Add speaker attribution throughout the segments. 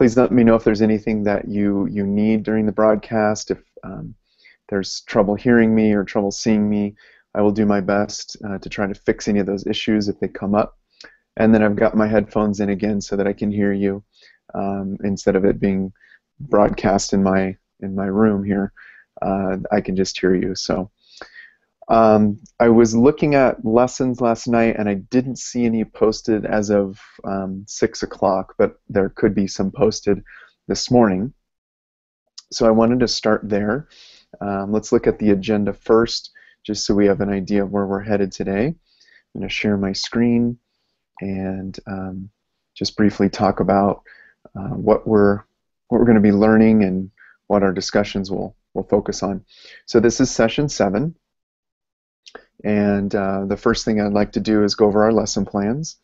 Speaker 1: Please let me know if there's anything that you need during the broadcast. If there's trouble hearing me or trouble seeing me, I will do my best to try to fix any of those issues if they come up. And then I've got my headphones in again so that I can hear you instead of it being broadcast in my room here. I can just hear you. So I was looking at lessons last night and I didn't see any posted as of 6 o'clock, but there could be some posted this morning. So I wanted to start there. Let's look at the agenda first, just so we have an idea of where we're headed today. I'm going to share my screen and just briefly talk about what we're going to be learning and what our discussions will focus on. So this is session 7, and the first thing I'd like to do is go over our lesson plans.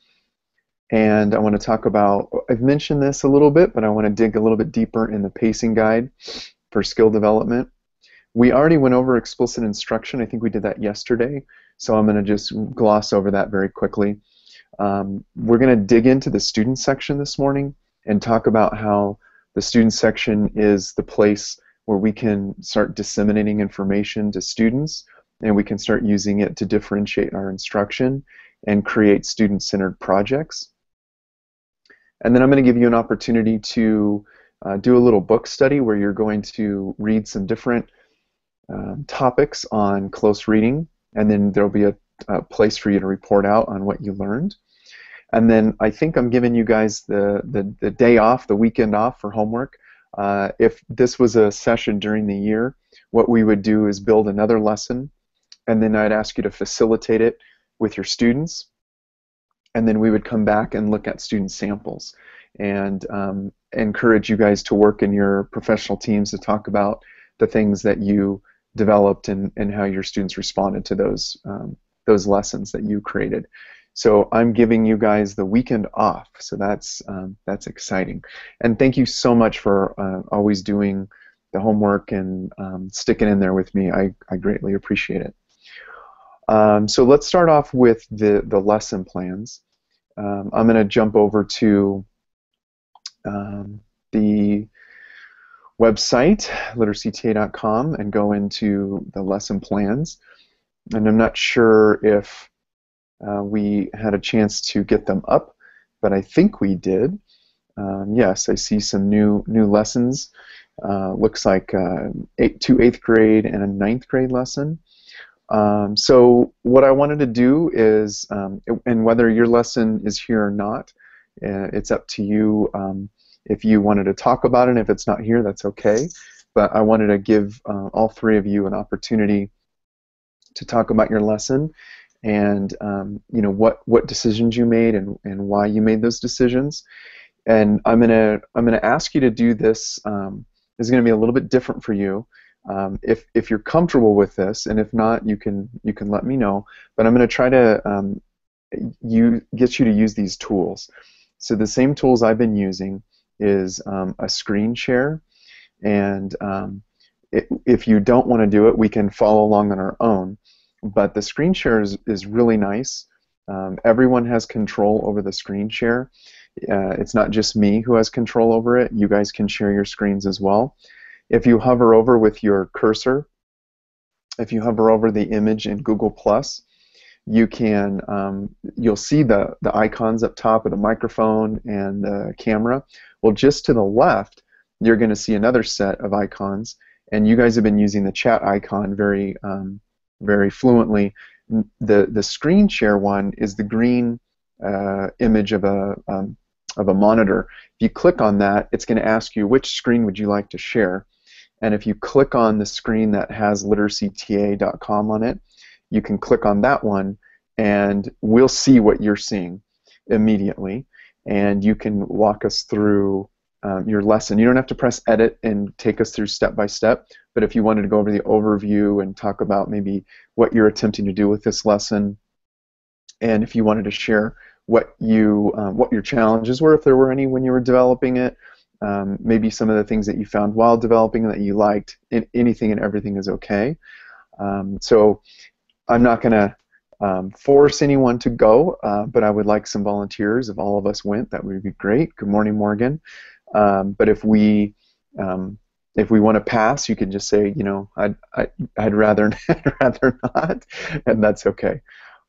Speaker 1: And I want to talk about, I've mentioned this a little bit, but I want to dig a little bit deeper in the pacing guide for skill development. We already went over explicit instruction. I think we did that yesterday, so I'm going to just gloss over that very quickly. We're going to dig into the student section this morning and talk about how the student section is the place where we can start disseminating information to students, and we can start using it to differentiate our instruction and create student-centered projects. And then I'm going to give you an opportunity to do a little book study where you're going to read some different topics on close reading, and then there'll be a place for you to report out on what you learned. And then I think I'm giving you guys the day off, the weekend off for homework. If this was a session during the year, what we would do is build another lesson, and then I'd ask you to facilitate it with your students, and then we would come back and look at student samples and encourage you guys to work in your professional teams to talk about the things that you developed and how your students responded to those lessons that you created. So I'm giving you guys the weekend off, so that's exciting. And thank you so much for always doing the homework and sticking in there with me. I greatly appreciate it. So let's start off with the lesson plans. I'm going to jump over to the website, LiteracyTA.com, and go into the lesson plans. And I'm not sure if we had a chance to get them up, but I think we did. Yes, I see some new lessons. Looks like two 8th grade and a 9th grade lesson. So what I wanted to do is, and whether your lesson is here or not, it's up to you. If you wanted to talk about it, and if it's not here, that's okay. But I wanted to give all 3 of you an opportunity to talk about your lesson and you know what decisions you made and why you made those decisions. And I'm gonna ask you to do this. This is gonna be a little bit different for you. If you're comfortable with this, and if not, you can let me know. But I'm gonna try to get you to use these tools. So the same tools I've been using is a screen share, and if you don't want to do it, we can follow along on our own. But the screen share is really nice. Everyone has control over the screen share. It's not just me who has control over it. You guys can share your screens as well. If you hover over with your cursor, if you hover over the image in Google+, you can you'll see the icons up top of the microphone and the camera. Well, just to the left, you're going to see another set of icons, and you guys have been using the chat icon very fluently. The screen share one is the green image of a monitor. If you click on that, it's going to ask you which screen would you like to share. And if you click on the screen that has LiteracyTA.com on it, you can click on that one, and we'll see what you're seeing immediately. And you can walk us through your lesson. You don't have to press edit and take us through step by step, but if you wanted to go over the overview and talk about maybe what you're attempting to do with this lesson, and if you wanted to share what your challenges were, if there were any when you were developing it, maybe some of the things that you found while developing that you liked, anything and everything is okay. So I'm not going to force anyone to go, but I would like some volunteers. If all of us went, that would be great. Good morning, Morgan. But if we want to pass, you can just say, I'd rather I'd rather not, and that's okay.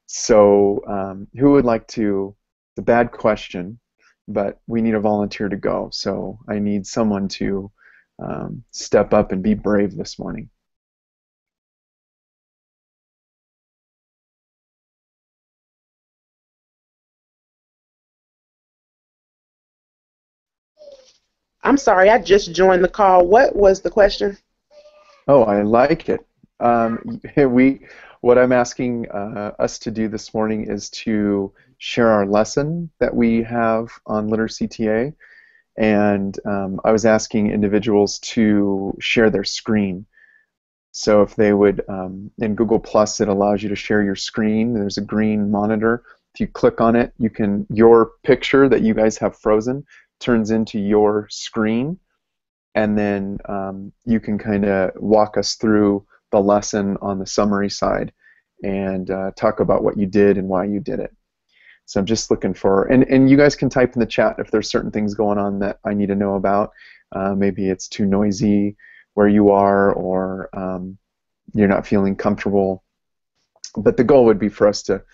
Speaker 1: So who would like to? It's a bad question, but we need a volunteer to go. So I need someone to step up and be brave this morning.
Speaker 2: I'm sorry, I just joined the call. What was the question?
Speaker 1: Oh, I like it. What I'm asking us to do this morning is to share our lesson that we have on LiteracyTA, and I was asking individuals to share their screen. So if they would, in Google Plus, it allows you to share your screen. There's a green monitor. If you click on it, your picture that you guys have frozen turns into your screen, and then you can kind of walk us through the lesson on the summary side and talk about what you did and why you did it. So I'm just looking for, and you guys can type in the chat if there's certain things going on that I need to know about. Maybe it's too noisy where you are, or you're not feeling comfortable. But the goal would be for us to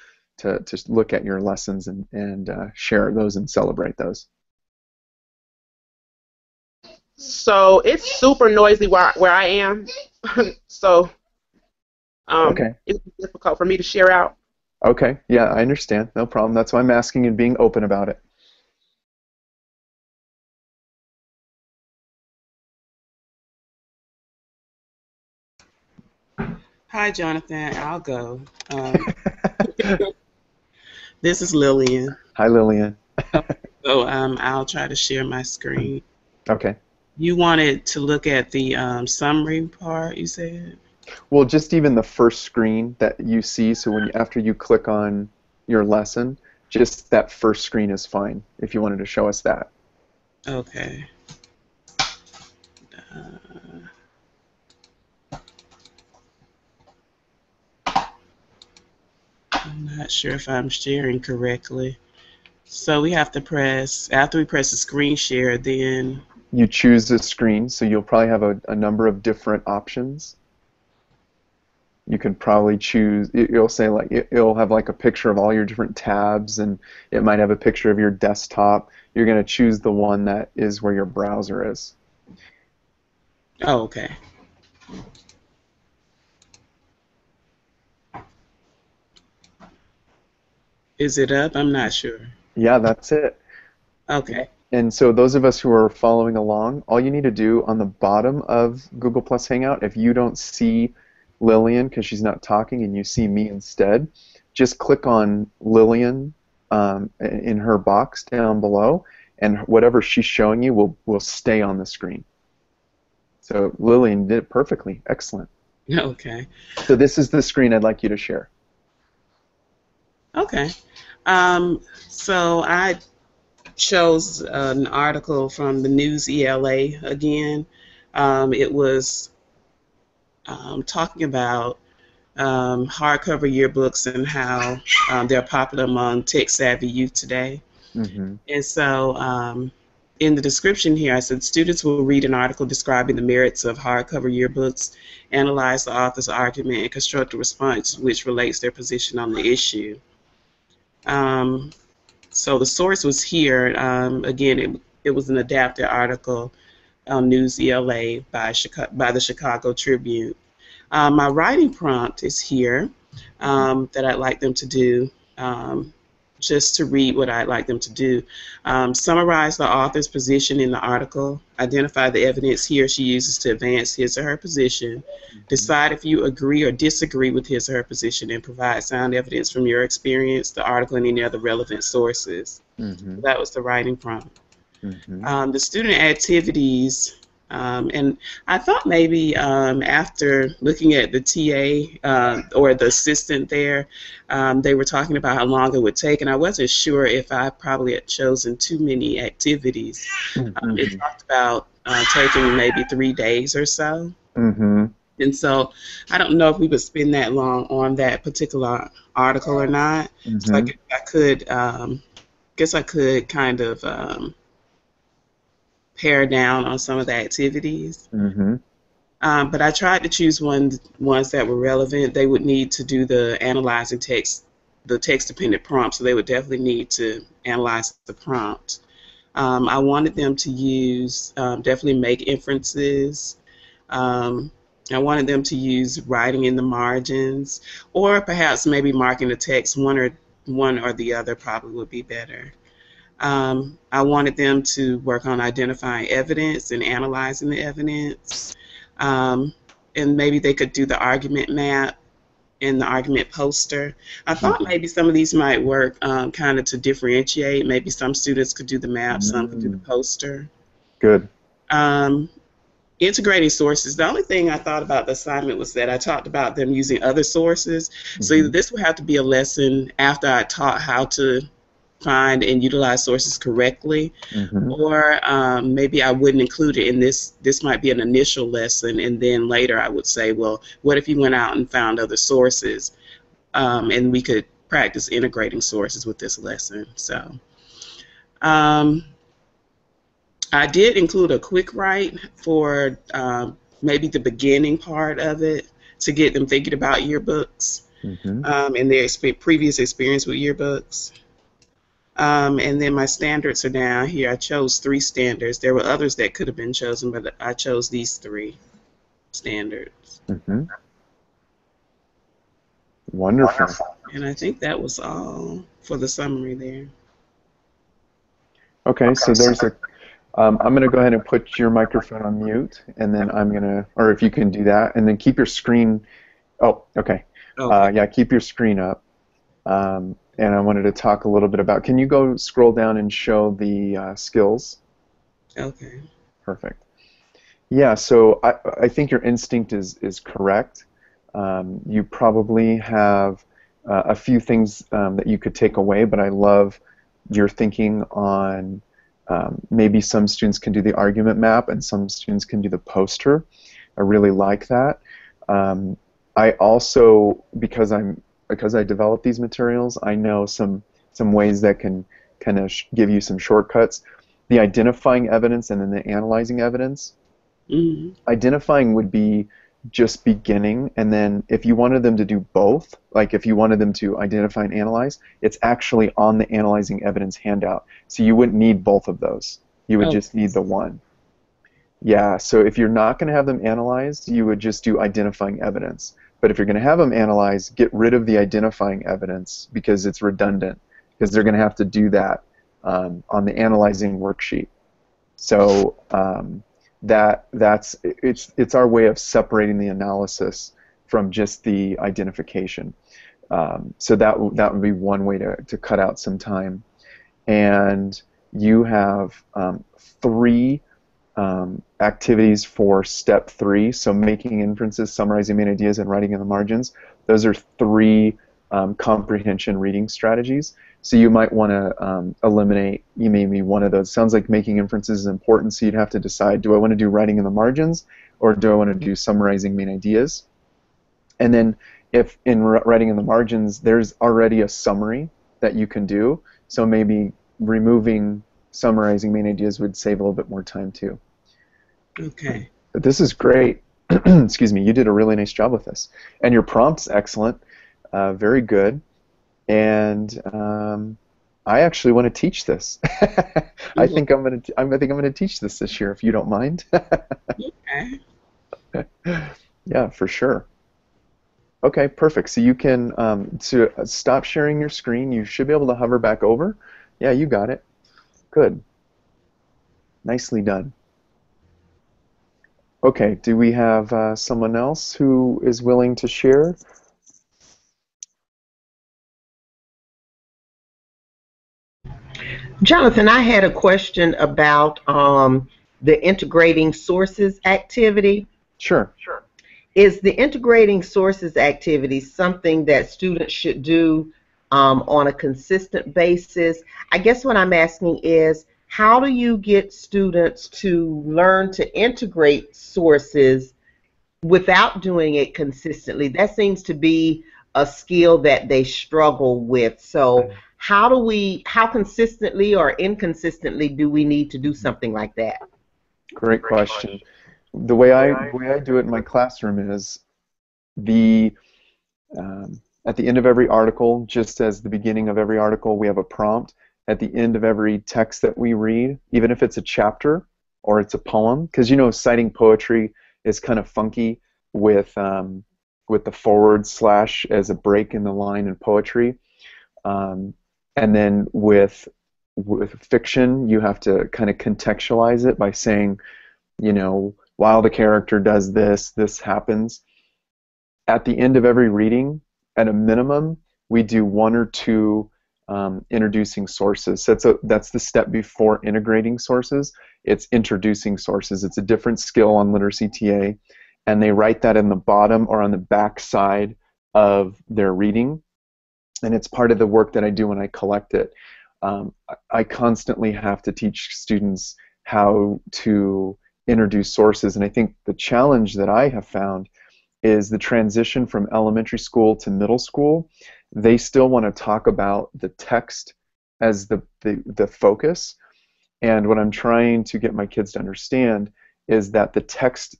Speaker 1: look at your lessons and share those and celebrate those.
Speaker 2: So it's super noisy where I am. So
Speaker 1: Okay.
Speaker 2: it's difficult for me to share out.
Speaker 1: Okay, yeah, I understand. No problem. That's why I'm asking and being open about it.
Speaker 3: Hi, Jonathan. I'll go. This is Lillian.
Speaker 1: Hi, Lillian.
Speaker 3: So I'll try to share my screen.
Speaker 1: Okay.
Speaker 3: You wanted to look at the summary part, you said?
Speaker 1: Well, just even the first screen that you see, so after you click on your lesson, just that first screen is fine if you wanted to show us that.
Speaker 3: Okay. I'm not sure if I'm sharing correctly. So we have to press, after we press the screen share, then...
Speaker 1: You choose the screen, so you'll probably have a number of different options. You can probably choose, it'll say like, it'll have like a picture of all your different tabs, and it might have a picture of your desktop. You're going to choose the one that is where your browser is.
Speaker 3: Oh, okay. Is it up? I'm not sure.
Speaker 1: Yeah, that's it.
Speaker 3: Okay.
Speaker 1: And so those of us who are following along, all you need to do on the bottom of Google Plus Hangout, if you don't see Lillian because she's not talking and you see me instead, just click on Lillian in her box down below, and whatever she's showing you will stay on the screen. So Lillian did it perfectly. Excellent.
Speaker 3: Okay.
Speaker 1: So this is the screen I'd like you to share.
Speaker 3: Okay. So I chose an article from the News ELA again. It was talking about hardcover yearbooks and how they're popular among tech-savvy youth today.
Speaker 1: Mm-hmm.
Speaker 3: And so in the description here, I said students will read an article describing the merits of hardcover yearbooks, analyze the author's argument, and construct a response which relates their position on the issue. So the source was here. Again, it was an adapted article on News ELA by the Chicago Tribune. My writing prompt is here that I'd like them to do, just to read what I'd like them to do. Summarize the author's position in the article, identify the evidence he or she uses to advance his or her position, decide if you agree or disagree with his or her position, and provide sound evidence from your experience, the article, and any other relevant sources.
Speaker 1: Mm-hmm.
Speaker 3: That was the writing prompt.
Speaker 1: Mm-hmm.
Speaker 3: The student activities, and I thought maybe after looking at the TA or the assistant there, they were talking about how long it would take, and I wasn't sure if I probably had chosen too many activities.
Speaker 1: Mm-hmm.
Speaker 3: It talked about taking maybe 3 days or so.
Speaker 1: Mm-hmm.
Speaker 3: And so I don't know if we would spend that long on that particular article or not.
Speaker 1: Mm-hmm.
Speaker 3: So I could kind of pare down on some of the activities.
Speaker 1: Mm-hmm.
Speaker 3: But I tried to choose ones that were relevant. They would need to do the analyzing text, the text-dependent prompt, so they would definitely need to analyze the prompt. I wanted them to use, definitely make inferences. I wanted them to use writing in the margins, or perhaps maybe marking the text. One or the other probably would be better. I wanted them to work on identifying evidence and analyzing the evidence. And maybe they could do the argument map and the argument poster. I thought maybe some of these might work kind of to differentiate. Maybe some students could do the map, some could do the poster.
Speaker 1: Good.
Speaker 3: Integrating sources. The only thing I thought about the assignment was that I talked about them using other sources. So either this would have to be a lesson after I taught how to find and utilize sources correctly, or maybe I wouldn't include it in this. This might be an initial lesson, and then later I would say, well, what if you went out and found other sources, and we could practice integrating sources with this lesson. So I did include a quick write for maybe the beginning part of it to get them thinking about yearbooks and their previous experience with yearbooks. And then my standards are down here. I chose 3 standards. There were others that could have been chosen, but I chose these 3 standards.
Speaker 1: Wonderful.
Speaker 3: And I think that was all for the summary there.
Speaker 1: Okay, so there's a. I'm going to go ahead and put your microphone on mute, and then I'm going to, or if you can do that, and then keep your screen. Oh, okay. Yeah, keep your screen up. And I wanted to talk a little bit about, can you go scroll down and show the skills?
Speaker 3: Okay.
Speaker 1: Perfect. Yeah, so I think your instinct is correct. You probably have a few things that you could take away, but I love your thinking on maybe some students can do the argument map and some students can do the poster. I really like that. I also, because I develop these materials, I know some ways that can kind of give you some shortcuts. The identifying evidence and then the analyzing evidence. Identifying would be just beginning, and then if you wanted them to do both, like if you wanted them to identify and analyze, it's actually on the analyzing evidence handout. So you wouldn't need both of those. You would just need the one. Yeah, so if you're not going to have them analyzed, you would just do identifying evidence. But if you're going to have them analyze, get rid of the identifying evidence because it's redundant, because they're going to have to do that on the analyzing worksheet. So it's our way of separating the analysis from just the identification. So that would be one way to cut out some time. And you have 3 activities for step 3, so making inferences, summarizing main ideas, and writing in the margins. Those are 3 comprehension reading strategies. So you might want to eliminate maybe one of those. Sounds like making inferences is important, so you'd have to decide, do I want to do writing in the margins, or do I want to do summarizing main ideas? And then if in writing in the margins, there's already a summary that you can do, so maybe removing summarizing main ideas would save a little bit more time too.
Speaker 3: Okay.
Speaker 1: But this is great. Excuse me, you did a really nice job with this. And your prompt's excellent. Very good. And I actually want to teach this. I think I'm gonna teach this year, if you don't mind.
Speaker 3: Okay.
Speaker 1: Yeah, for sure. Okay, perfect. So you can stop sharing your screen. You should be able to hover back over. Yeah, you got it. Good. Nicely done. Okay, do we have someone else who is willing to share?
Speaker 4: Jonathan, I had a question about the integrating sources activity.
Speaker 1: Sure.
Speaker 4: Is the integrating sources activity something that students should do on a consistent basis? I guess what I'm asking is, how do you get students to learn to integrate sources without doing it consistently? That seems to be a skill that they struggle with. So how consistently or inconsistently do we need to do something like that?
Speaker 1: Great question. The way I do it in my classroom is the at the end of every article, just as the beginning of every article, we have a prompt. At the end of every text that we read, even if it's a chapter or it's a poem, because you know citing poetry is kind of funky with the forward slash as a break in the line in poetry, and then with fiction, you have to kind of contextualize it by saying, you know, while the character does this, this happens. At the end of every reading, at a minimum, we do one or two introducing sources. So that's the step before integrating sources. It's introducing sources. It's a different skill on LiteracyTA, and they write that in the bottom or on the back side of their reading, and it's part of the work that I do when I collect it. I constantly have to teach students how to introduce sources, and I think the challenge that I have found is the transition from elementary school to middle school. They still want to talk about the text as the focus, and what I'm trying to get my kids to understand is that the text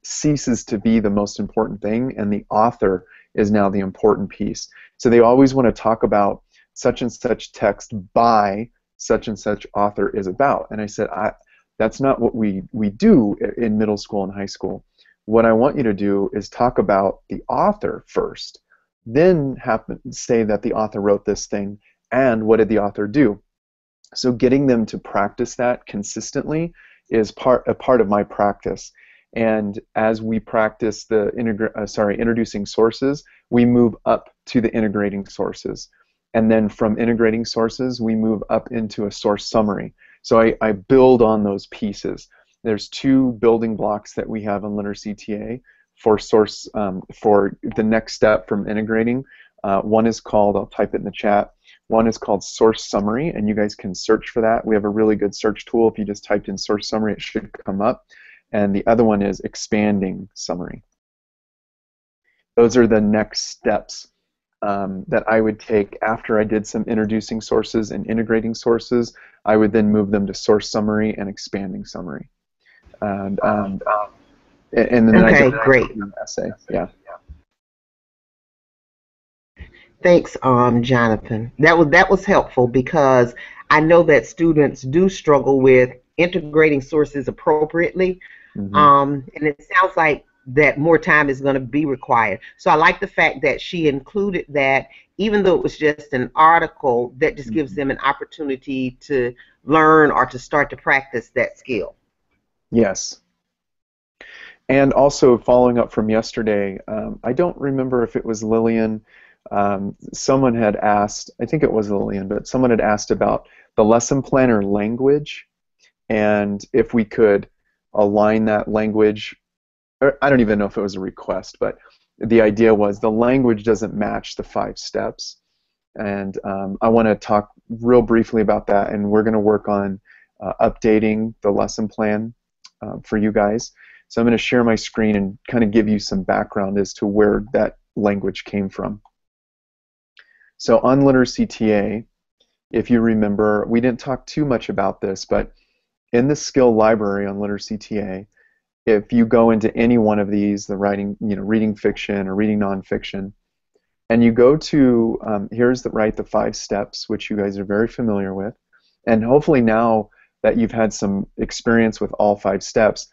Speaker 1: ceases to be the most important thing, and the author is now the important piece. So they always want to talk about such and such text by such and such author is about. And I said, that's not what we do in middle school and high school. What I want you to do is talk about the author first, then say that the author wrote this thing, and what did the author do? So getting them to practice that consistently is a part of my practice. And as we practice the introducing sources, we move up to the integrating sources. And then from integrating sources, we move up into a source summary. So I build on those pieces. There's two building blocks that we have on LiteracyTA for source for the next step from integrating. One is called, I'll type it in the chat, one is called source summary, and you guys can search for that. We have a really good search tool. If you just typed in source summary, it should come up. And the other one is expanding summary. Those are the next steps that I would take after I did some introducing sources and integrating sources. I would then move them to source summary and expanding summary. And then
Speaker 4: Okay, great.
Speaker 1: an essay. Yeah.
Speaker 4: Thanks, Jonathan. That was helpful because I know that students do struggle with integrating sources appropriately, and it sounds like that more time is going to be required. So I like the fact that she included that, even though it was just an article, that just gives them an opportunity to learn or to start to practice that skill.
Speaker 1: Yes. And also following up from yesterday, I don't remember if it was Lillian. Someone had asked, I think it was Lillian, but someone had asked about the lesson planner language, and if we could align that language, or I don't even know if it was a request, but the idea was the language doesn't match the 5 steps. And I want to talk real briefly about that, and we're going to work on updating the lesson plan for you guys. So I'm going to share my screen and kind of give you some background as to where that language came from. So on LiteracyTA, if you remember, we didn't talk too much about this, but in the skill library on LiteracyTA, if you go into any one of these, the writing, reading fiction or reading nonfiction, and you go to here's the 5 steps, which you guys are very familiar with, and hopefully now that you've had some experience with all 5 steps,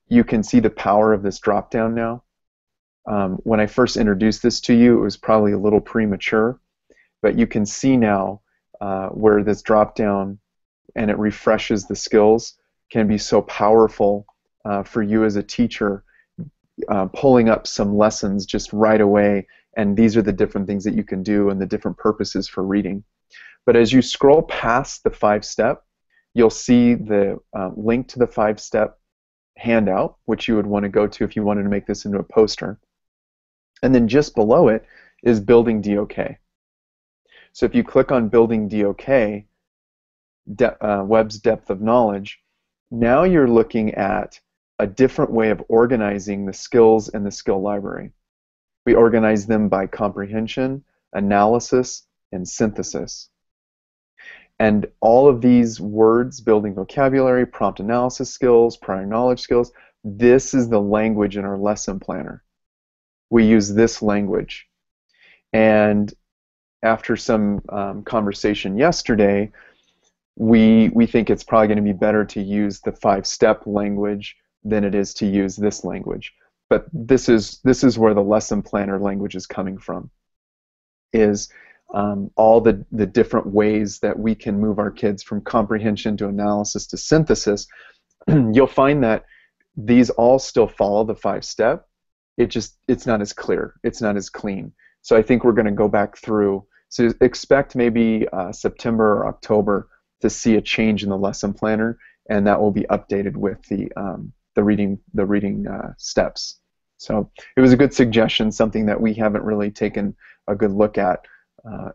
Speaker 1: you can see the power of this drop down now. When I first introduced this to you, it was probably a little premature, but you can see now where this drop down and it refreshes the skills can be so powerful for you as a teacher, pulling up some lessons just right away, and these are the different things that you can do and the different purposes for reading. But as you scroll past the 5-step, you'll see the link to the 5-step handout, which you would want to go to if you wanted to make this into a poster. And then just below it is Building DOK. So if you click on Building DOK, Webb's Depth of Knowledge, now you're looking at a different way of organizing the skills in the skill library. We organize them by comprehension, analysis, and synthesis. And all of these words, building vocabulary, prompt analysis skills, prior knowledge skills, this is the language in our lesson planner. We use this language. And after some conversation yesterday, we think it's probably going to be better to use the 5-step language than it is to use this language. But this is where the lesson planner language is coming from, is all the different ways that we can move our kids from comprehension to analysis to synthesis. You'll find that these all still follow the 5-step. It's not as clear. It's not as clean. So I think we're going to go back through. So expect maybe September or October to see a change in the lesson planner, and that will be updated with the reading steps. So it was a good suggestion, something that we haven't really taken a good look at,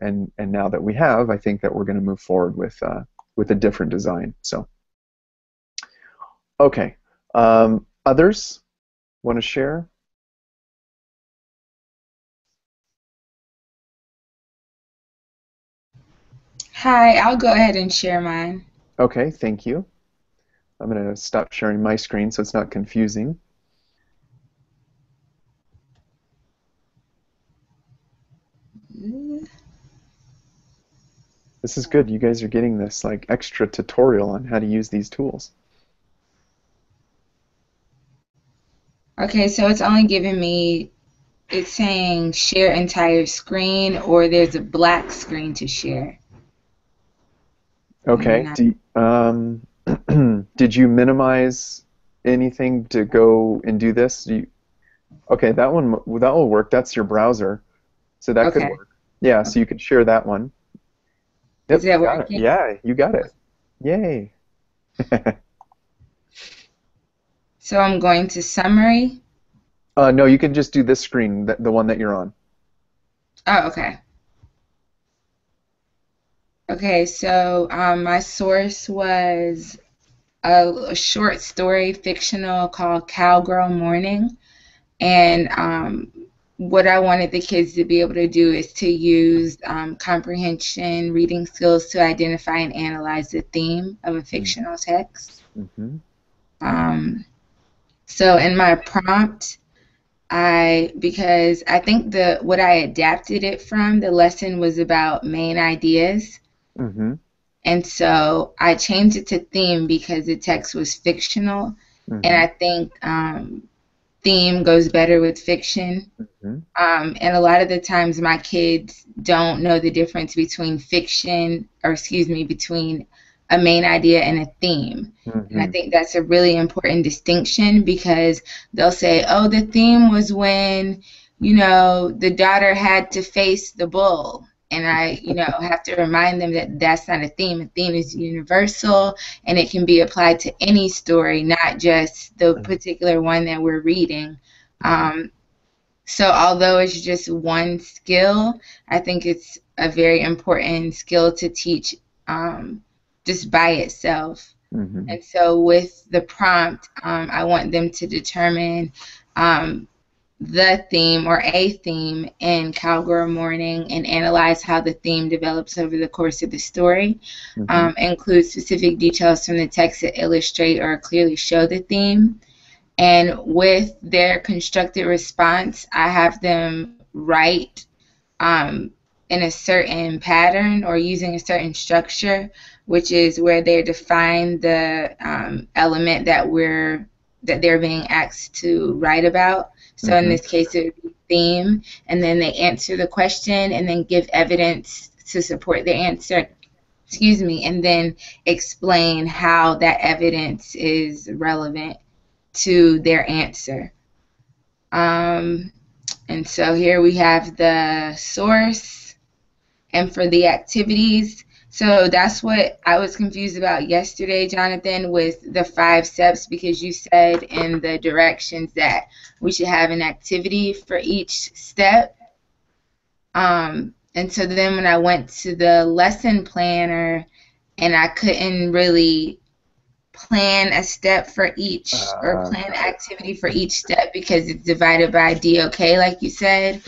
Speaker 1: and now that we have, I think that we're going to move forward with a different design. So okay, others want to share?
Speaker 5: Hi, I'll go ahead and share mine.
Speaker 1: Okay, thank you. I'm going to stop sharing my screen so it's not confusing. This is good. You guys are getting this like extra tutorial on how to use these tools.
Speaker 5: Okay, so it's only giving me, it's saying share entire screen, or there's a black screen to share.
Speaker 1: Okay. Did you minimize anything to go and do this? Okay, that will work. That's your browser, so that could
Speaker 5: Okay.
Speaker 1: work. Yeah, so you could share that one. Yep,
Speaker 5: Is that
Speaker 1: got it.
Speaker 5: working?
Speaker 1: Yeah, you got it. Yay.
Speaker 5: So I'm going to summary.
Speaker 1: No, you can just do this screen, the one that you're on.
Speaker 5: Oh, okay. Okay, so my source was a short story, fictional, called Cowgirl Morning. And what I wanted the kids to be able to do is to use comprehension, reading skills to identify and analyze the theme of a fictional text.
Speaker 1: Mm-hmm.
Speaker 5: So in my prompt, because I think what I adapted it from, the lesson was about main ideas.
Speaker 1: Mm-hmm.
Speaker 5: And so I changed it to theme because the text was fictional.
Speaker 1: Mm-hmm.
Speaker 5: And I think theme goes better with fiction.
Speaker 1: Mm-hmm.
Speaker 5: And a lot of the times my kids don't know the difference between between a main idea and a theme.
Speaker 1: Mm-hmm.
Speaker 5: And I think that's a really important distinction, because they'll say, oh, the theme was when, the daughter had to face the bull. And I, have to remind them that that's not a theme. A theme is universal, and it can be applied to any story, not just the particular one that we're reading. So although it's just one skill, I think it's a very important skill to teach just by itself.
Speaker 1: Mm-hmm.
Speaker 5: And so with the prompt, I want them to determine the theme or a theme in Cowgirl Morning and analyze how the theme develops over the course of the story.
Speaker 1: Mm-hmm.
Speaker 5: Include specific details from the text that illustrate or clearly show the theme. And with their constructed response, I have them write in a certain pattern or using a certain structure, which is where they define the element that they're being asked to write about. So in this case, it would be theme, and then they answer the question and then give evidence to support the answer, and then explain how that evidence is relevant to their answer. And so here we have the source, and for the activities, so that's what I was confused about yesterday, Jonathan, with the 5 steps, because you said in the directions that we should have an activity for each step. And so then when I went to the lesson planner, and I couldn't really plan a step for each or plan an activity for each step because it's divided by DOK, like you said,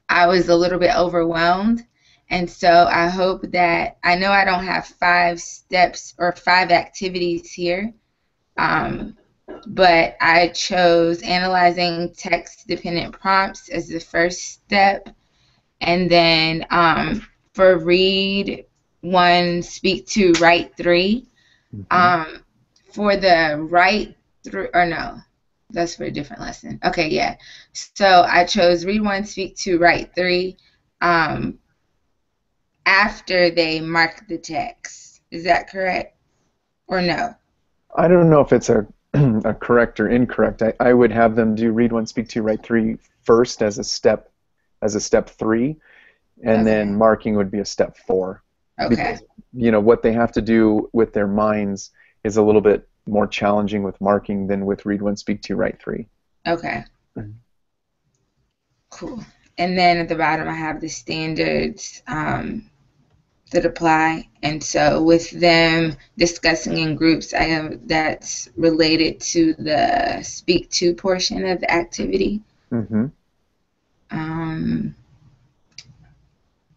Speaker 5: I was a little bit overwhelmed. And so I hope that, I know I don't have 5 steps or 5 activities here, but I chose analyzing text-dependent prompts as the first step. And then for read 1, speak 2, write 3. For the write 3, or no, that's for a different lesson. Okay, yeah. So I chose read 1, speak 2, write 3 after they mark the text. Is that correct or no?
Speaker 1: I don't know if it's a correct or incorrect. I would have them do read 1, speak 2, write 3 first as a step 3, and then marking would be a step 4.
Speaker 5: Okay.
Speaker 1: Because what they have to do with their minds is a little bit more challenging with marking than with read 1, speak 2, write 3.
Speaker 5: Okay. Cool. And then at the bottom I have the standards that apply, and so with them discussing in groups, I have that's related to the speak to portion of the activity.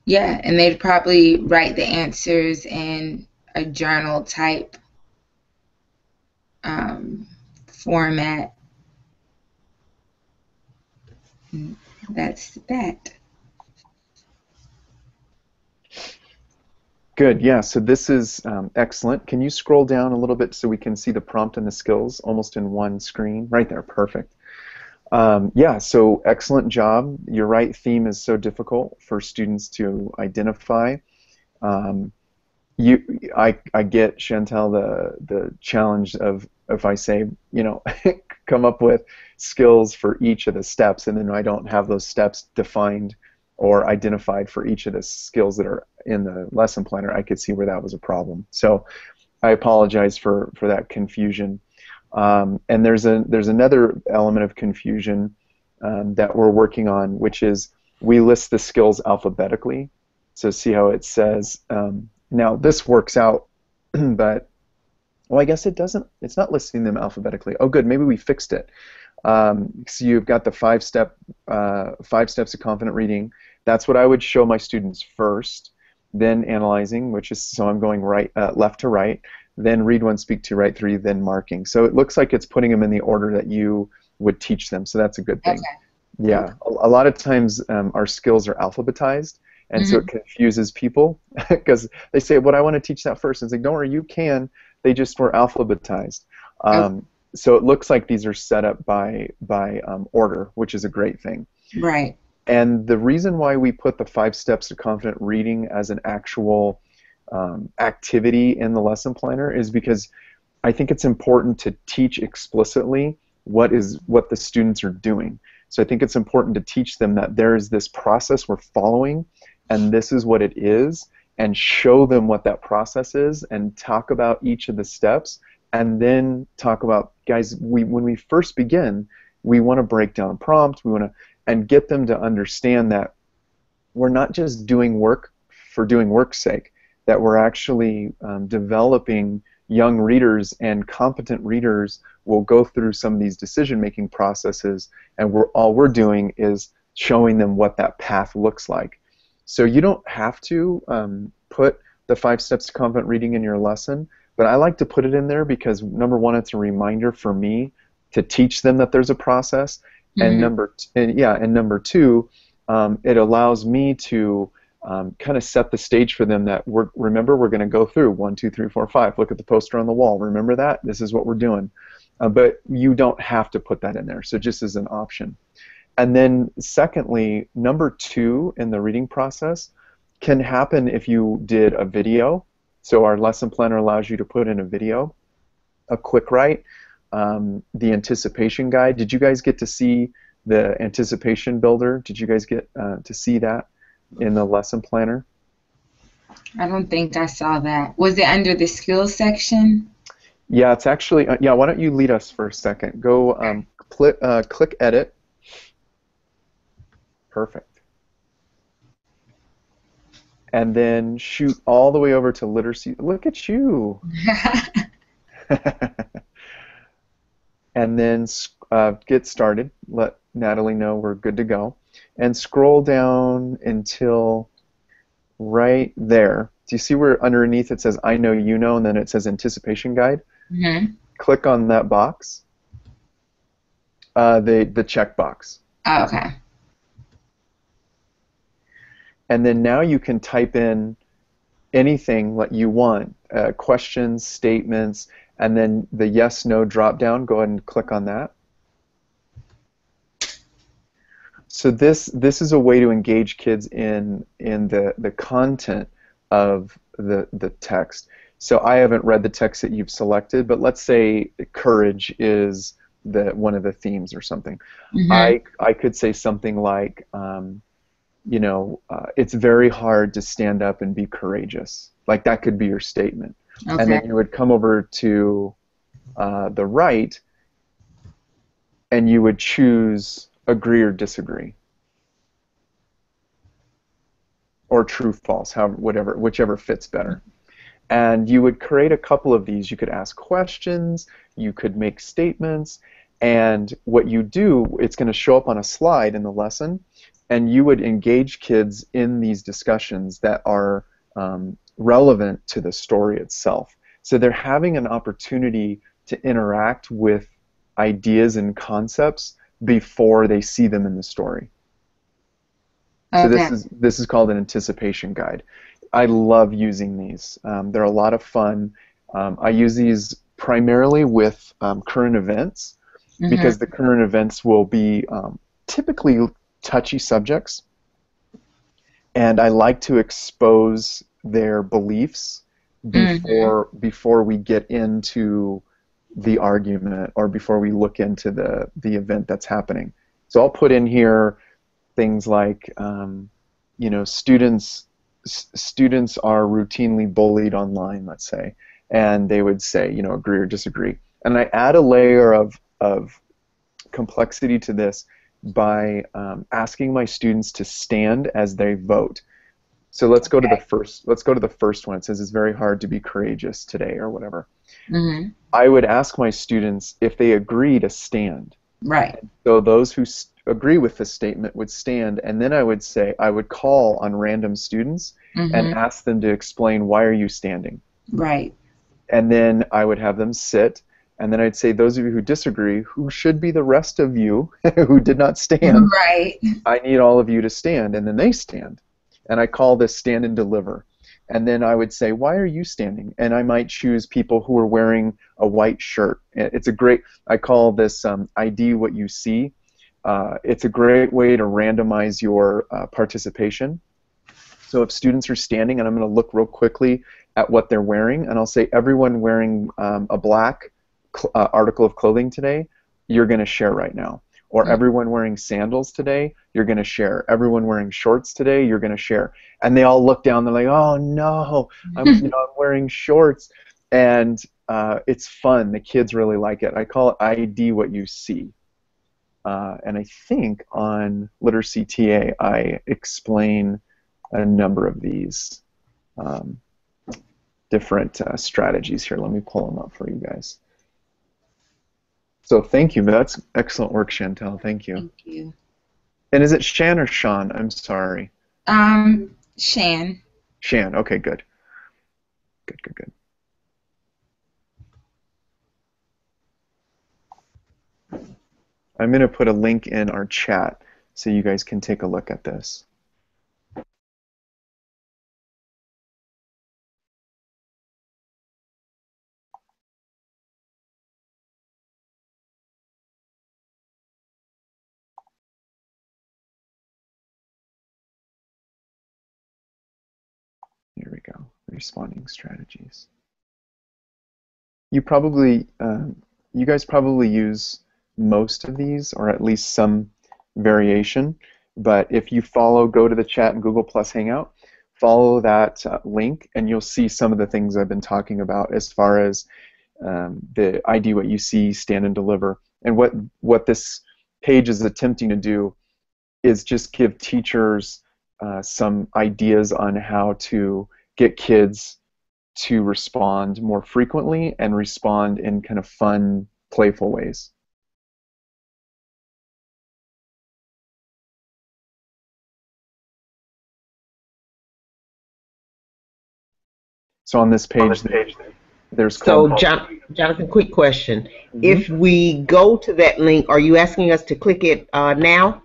Speaker 5: Yeah, and they'd probably write the answers in a journal type format. That's that.
Speaker 1: Good, yeah, so this is excellent. Can you scroll down a little bit so we can see the prompt and the skills almost in one screen? Right there, perfect. Yeah, so excellent job. You're right, theme is so difficult for students to identify. I get, Chantel, the challenge of if I say, come up with skills for each of the steps, and then I don't have those steps defined or identified for each of the skills that are in the lesson planner, I could see where that was a problem. So I apologize for that confusion. And there's another element of confusion that we're working on, which is we list the skills alphabetically. So see how it says, now this works out, but, well, I guess it doesn't, it's not listing them alphabetically. Oh, good, maybe we fixed it. So you've got the 5 steps of confident reading. That's what I would show my students first, then analyzing, which is, so I'm going left to right, then read 1, speak 2, write 3, then marking. So it looks like it's putting them in the order that you would teach them, so that's a good thing.
Speaker 5: Okay.
Speaker 1: Yeah, a lot of times our skills are alphabetized, and so it confuses people because they say, "What I want to teach that first." And it's like, don't worry, you can. They just were alphabetized. So it looks like these are set up by order, which is a great thing.
Speaker 5: Right.
Speaker 1: And the reason why we put the 5 steps to confident reading as an actual activity in the lesson planner is because I think it's important to teach explicitly what the students are doing. So I think it's important to teach them that there is this process we're following, and this is what it is, and show them what that process is, and talk about each of the steps, and then talk about, guys, when we first begin, we want to break down a prompt, and get them to understand that we're not just doing work for doing work's sake, that we're actually developing young readers, and competent readers will go through some of these decision-making processes, and all we're doing is showing them what that path looks like. So you don't have to put the 5 steps to confident reading in your lesson, but I like to put it in there because, number one, it's a reminder for me to teach them that there's a process, and number two, it allows me to kind of set the stage for them that remember we're going to go through 1, 2, 3, 4, 5. Look at the poster on the wall. Remember that? This is what we're doing. But you don't have to put that in there, so just as an option. And then secondly, number 2 in the reading process can happen if you did a video. So our lesson planner allows you to put in a video, a quick write, the anticipation guide. Did you guys get to see the anticipation builder? Did you guys get to see that in the lesson planner?
Speaker 5: I don't think I saw that. Was it under the skills section?
Speaker 1: Yeah, it's actually, yeah, why don't you lead us for a second. Go click edit. Perfect. And then shoot all the way over to literacy. Look at you. And then get started. Let Natalie know we're good to go. And scroll down until right there. Do you see where underneath it says I know you know, and then it says anticipation guide?
Speaker 5: Mm-hmm.
Speaker 1: Click on that box, the check box.
Speaker 5: Oh, okay.
Speaker 1: And then now you can type in anything that you want, questions, statements, and then the yes, no drop down, go ahead and click on that. So this is a way to engage kids in the content of the text. So I haven't read the text that you've selected, but let's say courage is one of the themes or something.
Speaker 5: Mm-hmm.
Speaker 1: I could say something like, it's very hard to stand up and be courageous. Like that could be your statement. And
Speaker 5: Okay.
Speaker 1: then you would come over to the right and you would choose agree or disagree, or true false, however, whichever fits better. And you would create a couple of these. You could ask questions, you could make statements, and what you do, it's going to show up on a slide in the lesson, and you would engage kids in these discussions that are relevant to the story itself. So they're having an opportunity to interact with ideas and concepts before they see them in the story. So
Speaker 5: Okay.
Speaker 1: this is called an anticipation guide. I love using these. They're a lot of fun. I use these primarily with current events
Speaker 5: Mm-hmm.
Speaker 1: because the current events will be typically touchy subjects, and I like to expose their beliefs
Speaker 5: Mm-hmm.
Speaker 1: before we get into the argument or before we look into the event that's happening. So I'll put in here things like, students are routinely bullied online, let's say, and they would say, agree or disagree. And I add a layer of complexity to this by asking my students to stand as they vote. So let's go to the
Speaker 5: Okay.
Speaker 1: first. Let's go to the first one. It says it's very hard to be courageous today, or whatever.
Speaker 5: Mm-hmm.
Speaker 1: I would ask my students if they agree to stand.
Speaker 5: Right.
Speaker 1: So those who agree with the statement would stand, and then I would call on random students and
Speaker 5: Mm-hmm.
Speaker 1: ask them to explain why are you standing.
Speaker 5: Right.
Speaker 1: And then I would have them sit, and then I'd say those of you who disagree, who should be the rest of you who did not stand,
Speaker 5: Right.
Speaker 1: I need all of you to stand, and then they stand. And I call this stand and deliver. And then I would say, why are you standing? And I might choose people who are wearing a white shirt. I call this ID what you see. It's a great way to randomize your participation. So if students are standing, and I'm going to look real quickly at what they're wearing, and I'll say everyone wearing a black article of clothing today, you're going to share right now. Or everyone wearing sandals today, you're going to share. Everyone wearing shorts today, you're going to share. And they all look down, they're like, oh no, I'm wearing shorts. And it's fun. The kids really like it. I call it ID what you see. And I think on LiteracyTA I explain a number of these different strategies here. Let me pull them up for you guys. So thank you. That's excellent work, Chantel. Thank you.
Speaker 5: Thank you.
Speaker 1: And is it Shan or Sean? I'm sorry.
Speaker 5: Shan.
Speaker 1: Shan. Okay, good. Good, good, good. I'm going to put a link in our chat so you guys can take a look at this. Here we go. Responding strategies. You guys probably use most of these, or at least some variation. But if you go to the chat in Google Plus Hangout, follow that link, and you'll see some of the things I've been talking about as far as the ID what you see, stand and deliver. And what this page is attempting to do is just give teachers some ideas on how to get kids to respond more frequently and respond in kind of fun, playful ways. So on this page, there's
Speaker 4: So,
Speaker 1: called.
Speaker 4: Jonathan, quick question.
Speaker 1: Mhm.
Speaker 4: If we go to that link, are you asking us to click it now?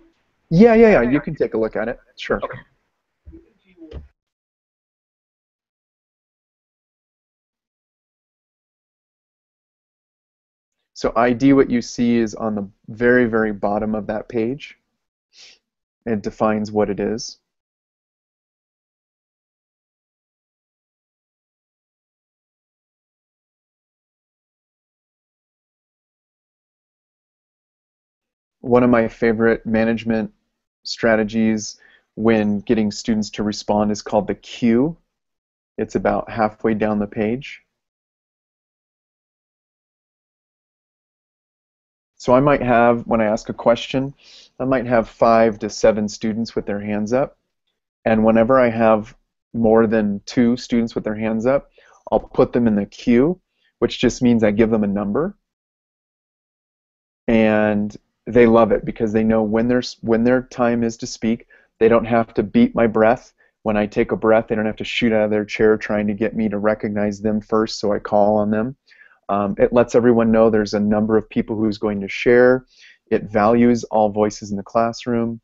Speaker 1: Yeah. You can take a look at it. Sure.
Speaker 4: Okay.
Speaker 1: So ID, what you see is on the very, very bottom of that page. It defines what it is. One of my favorite management strategies when getting students to respond is called the queue. It's about halfway down the page. So I might have, when I ask a question, I might have 5 to 7 students with their hands up. And whenever I have more than 2 students with their hands up, I'll put them in the queue, which just means I give them a number. And they love it because they know when their time is to speak. They don't have to beat my breath. When I take a breath, they don't have to shoot out of their chair trying to get me to recognize them first, so I call on them. It lets everyone know there's a number of people who's going to share. It values all voices in the classroom.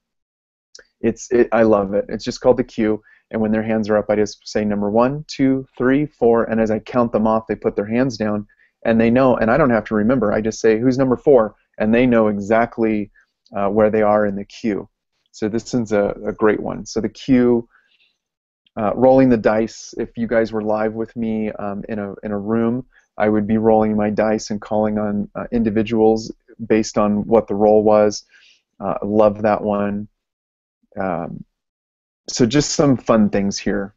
Speaker 1: I love it. It's just called the queue, and when their hands are up, I just say number 1, 2, 3, 4, and as I count them off, they put their hands down, and they know, and I don't have to remember. I just say, who's number 4? And they know exactly where they are in the queue. So this is a great one. So the queue, rolling the dice. If you guys were live with me in a room, I would be rolling my dice and calling on individuals based on what the role was. Love that one. So just some fun things here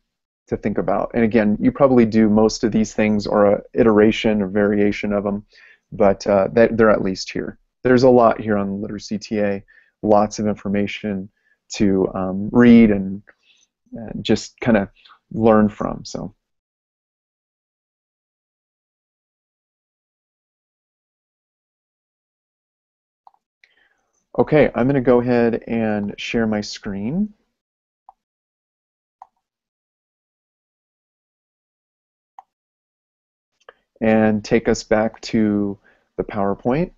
Speaker 1: to think about. And again, you probably do most of these things or an iteration or variation of them, but they're at least here. There's a lot here on LiteracyTA, lots of information to read and just kind of learn from. So. Okay, I'm going to go ahead and share my screen. And take us back to the PowerPoint.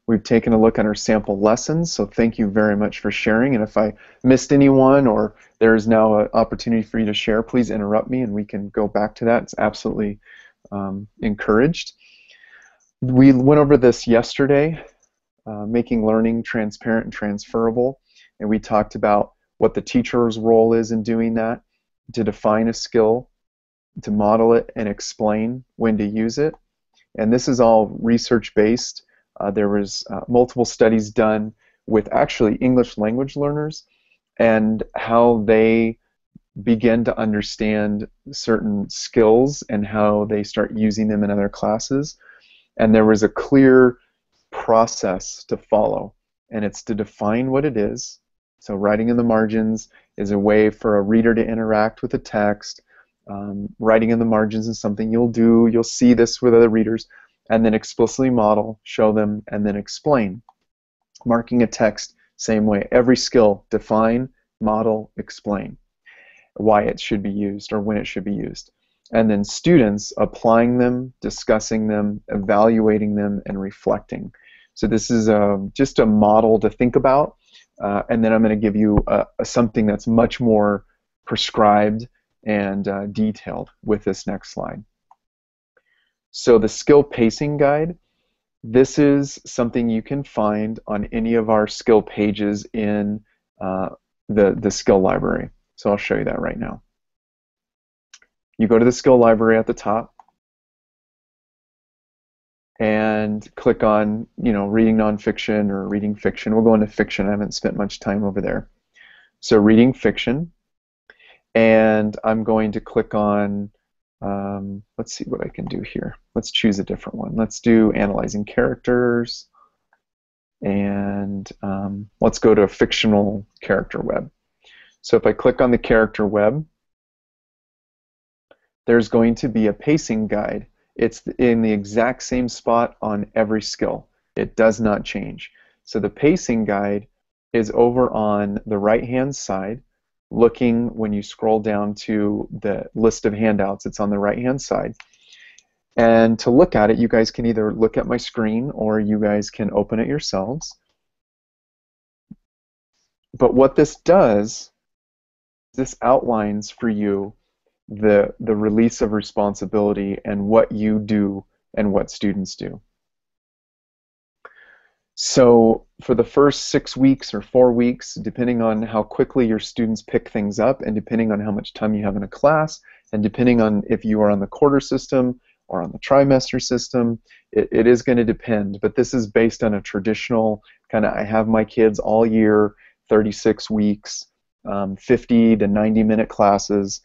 Speaker 1: We've taken a look at our sample lessons, so thank you very much for sharing. And if I missed anyone or there is now an opportunity for you to share, please interrupt me and we can go back to that. It's absolutely encouraged. We went over this yesterday, making learning transparent and transferable, and we talked about what the teacher's role is in doing that, to define a skill, to model it, and explain when to use it. And this is all research-based. There was multiple studies done with actually English language learners and how they begin to understand certain skills and how they start using them in other classes. And there was a clear process to follow, and it's to define what it is. So writing in the margins is a way for a reader to interact with the text. Writing in the margins is something you'll do. You'll see this with other readers. And then explicitly model, show them, and then explain. Marking a text, same way. Every skill, define, model, explain why it should be used or when it should be used. And then students applying them, discussing them, evaluating them, and reflecting. So this is just a model to think about. And then I'm going to give you something that's much more prescribed and detailed with this next slide. So the skill pacing guide, this is something you can find on any of our skill pages in the skill library. So I'll show you that right now. You go to the skill library at the top and click on, reading nonfiction or reading fiction. We'll go into fiction. I haven't spent much time over there. So reading fiction, and I'm going to click on, let's see what I can do here. Let's choose a different one. Let's do analyzing characters, and let's go to fictional character web. So if I click on the character web, there's going to be a pacing guide. It's in the exact same spot on every skill. It does not change. So the pacing guide is over on the right-hand side. looking when you scroll down to the list of handouts. It's on the right-hand side. And to look at it, you guys can either look at my screen or you guys can open it yourselves. But what this does, this outlines for you the release of responsibility and what you do and what students do. So for the first 6 weeks or 4 weeks, depending on how quickly your students pick things up and depending on how much time you have in a class and depending on if you are on the quarter system or on the trimester system, it is going to depend. But this is based on a traditional kind of, I have my kids all year, 36 weeks, 50 to 90-minute classes.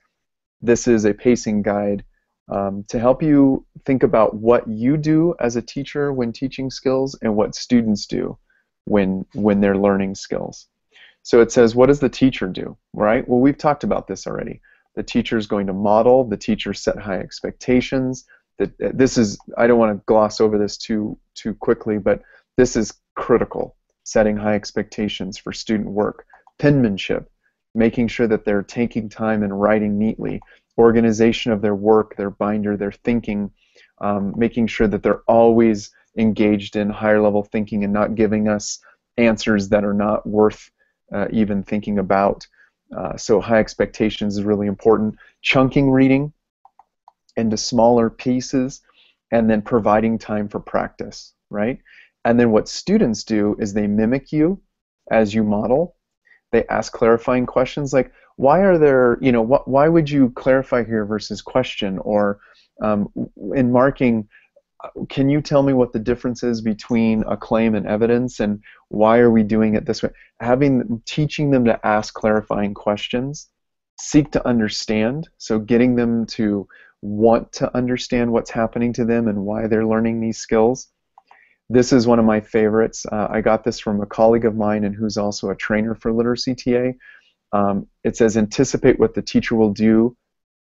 Speaker 1: This is a pacing guide to help you think about what you do as a teacher when teaching skills and what students do when they're learning skills. So it says, what does the teacher do, right? Well, we've talked about this already. The teacher is going to model, the teacher set high expectations. This is, I don't want to gloss over this too quickly, but this is critical, setting high expectations for student work. Penmanship, making sure that they're taking time and writing neatly. Organization of their work, their binder, their thinking, making sure that they're always engaged in higher level thinking and not giving us answers that are not worth even thinking about. So high expectations is really important. Chunking reading into smaller pieces and then providing time for practice, right? And then what students do is they mimic you as you model. They ask clarifying questions like, why are there, why would you clarify here versus question? Or in marking, can you tell me what the difference is between a claim and evidence and why are we doing it this way? Teaching them to ask clarifying questions, seek to understand, so getting them to want to understand what's happening to them and why they're learning these skills. This is one of my favorites. I got this from a colleague of mine and who's also a trainer for LiteracyTA. It says, anticipate what the teacher will do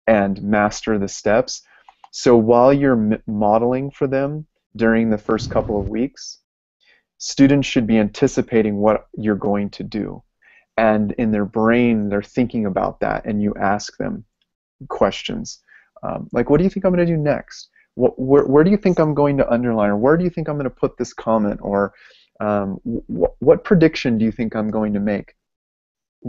Speaker 1: and master the steps. So while you're modeling for them during the first couple of weeks, students should be anticipating what you're going to do. And in their brain, they're thinking about that, and you ask them questions. Like, what do you think I'm going to do next? Where do you think I'm going to underline? Or where do you think I'm going to put this comment? Or what prediction do you think I'm going to make?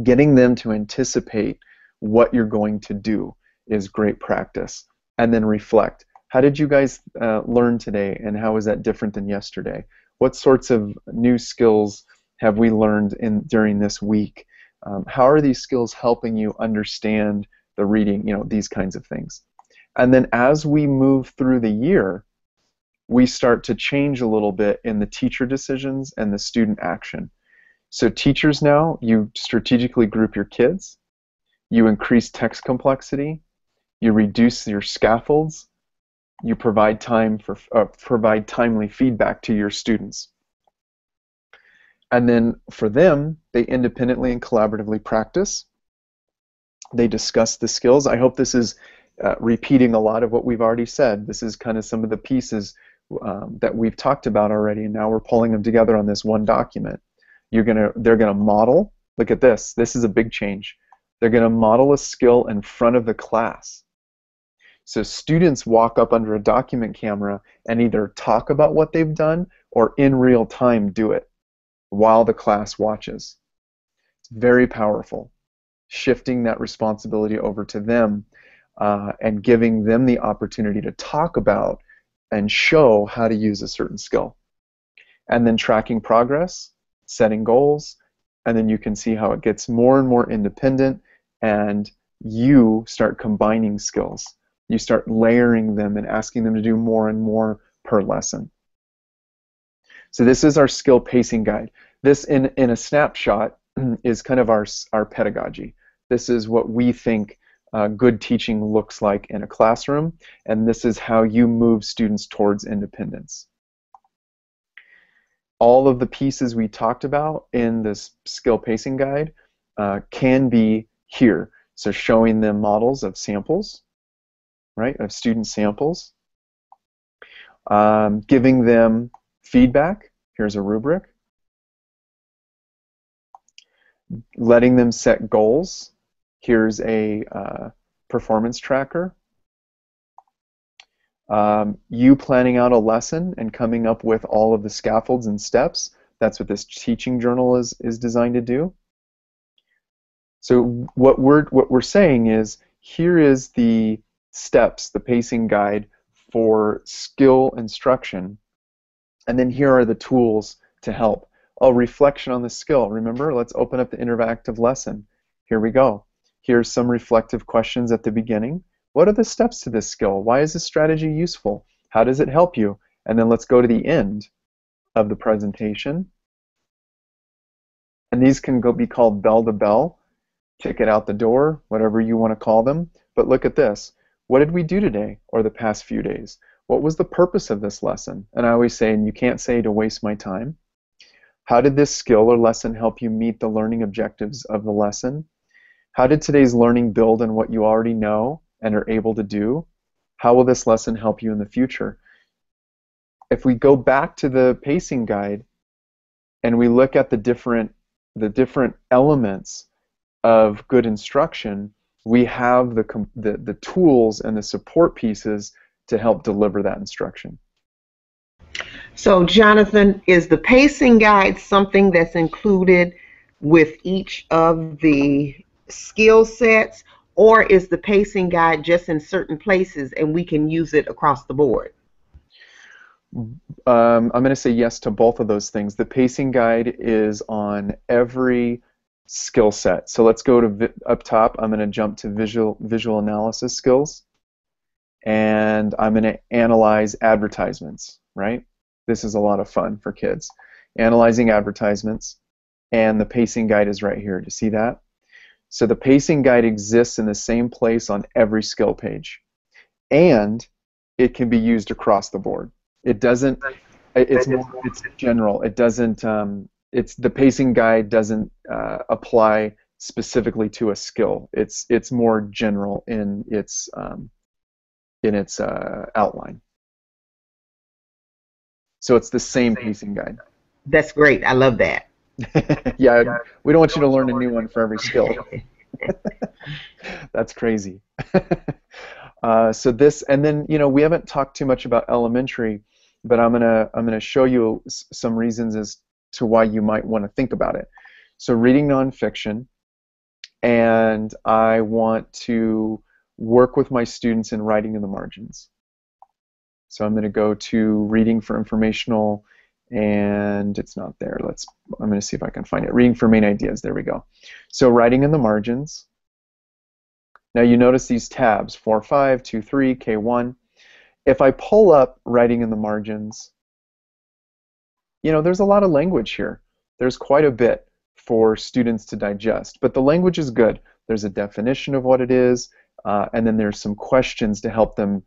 Speaker 1: Getting them to anticipate what you're going to do is great practice. And then reflect. How did you guys learn today, and how is that different than yesterday? What sorts of new skills have we learned during this week? How are these skills helping you understand the reading, these kinds of things? And then as we move through the year, we start to change a little bit in the teacher decisions and the student action. So teachers now, you strategically group your kids, you increase text complexity, you reduce your scaffolds, you provide timely feedback to your students. And then for them, they independently and collaboratively practice. They discuss the skills. I hope this is repeating a lot of what we've already said. This is kind of some of the pieces that we've talked about already, and now we're pulling them together on this one document. They're gonna model. Look at this. This is a big change. They're gonna model a skill in front of the class. So students walk up under a document camera and either talk about what they've done or in real time do it while the class watches. It's very powerful. Shifting that responsibility over to them and giving them the opportunity to talk about and show how to use a certain skill. And then tracking progress, setting goals, and then you can see how it gets more and more independent and you start combining skills. You start layering them and asking them to do more and more per lesson. So this is our skill pacing guide. This, in a snapshot, is kind of our pedagogy. This is what we think good teaching looks like in a classroom, and this is how you move students towards independence. All of the pieces we talked about in this skill pacing guide can be here. So showing them models of samples, right, of student samples, giving them feedback. Here's a rubric. Letting them set goals Here's a performance tracker. You planning out a lesson and coming up with all of the scaffolds and steps. That's what this teaching journal is designed to do. So what we're saying is, here is the steps, the pacing guide for skill instruction, and then here are the tools to help. Oh, reflection on the skill. Remember, let's open up the interactive lesson. Here we go. Here's some reflective questions at the beginning. What are the steps to this skill? Why is this strategy useful? How does it help you? And then let's go to the end of the presentation. And these can be called bell to bell, ticket out the door, whatever you want to call them. But look at this. What did we do today or the past few days? What was the purpose of this lesson? And I always say, and you can't say to waste my time. How did this skill or lesson help you meet the learning objectives of the lesson? How did today's learning build on what you already know and are able to do? How will this lesson help you in the future? If we go back to the pacing guide and we look at the different elements of good instruction, we have the tools and the support pieces to help deliver that instruction.
Speaker 4: So, Jonathan, is the pacing guide something that's included with each of the skill sets, or is the pacing guide just in certain places and we can use it across the board?
Speaker 1: I'm going to say yes to both of those things. The pacing guide is on every skill set. So let's go to up top. I'm going to jump to visual analysis skills, and I'm going to analyze advertisements, right? This is a lot of fun for kids. Analyzing advertisements, and the pacing guide is right here. Do you see that? So the pacing guide exists in the same place on every skill page, and it can be used across the board. It doesn't. It's general. It doesn't. The pacing guide doesn't apply specifically to a skill. It's more general in its outline. So it's the same pacing guide.
Speaker 4: That's great. I love that.
Speaker 1: Yeah, we don't want you to learn a new one for every skill. That's crazy. So this, and then we haven't talked too much about elementary, but I'm gonna show you some reasons as to why you might want to think about it. So reading nonfiction, and I want to work with my students in writing in the margins. So I'm going to go to reading for informational, and it's not there. I'm going to see if I can find it. Reading for main ideas. There we go. So writing in the margins. Now you notice these tabs: 4.5, 2.3, K1. If I pull up writing in the margins, there's a lot of language here. There's quite a bit for students to digest, but the language is good. There's a definition of what it is, and then there's some questions to help them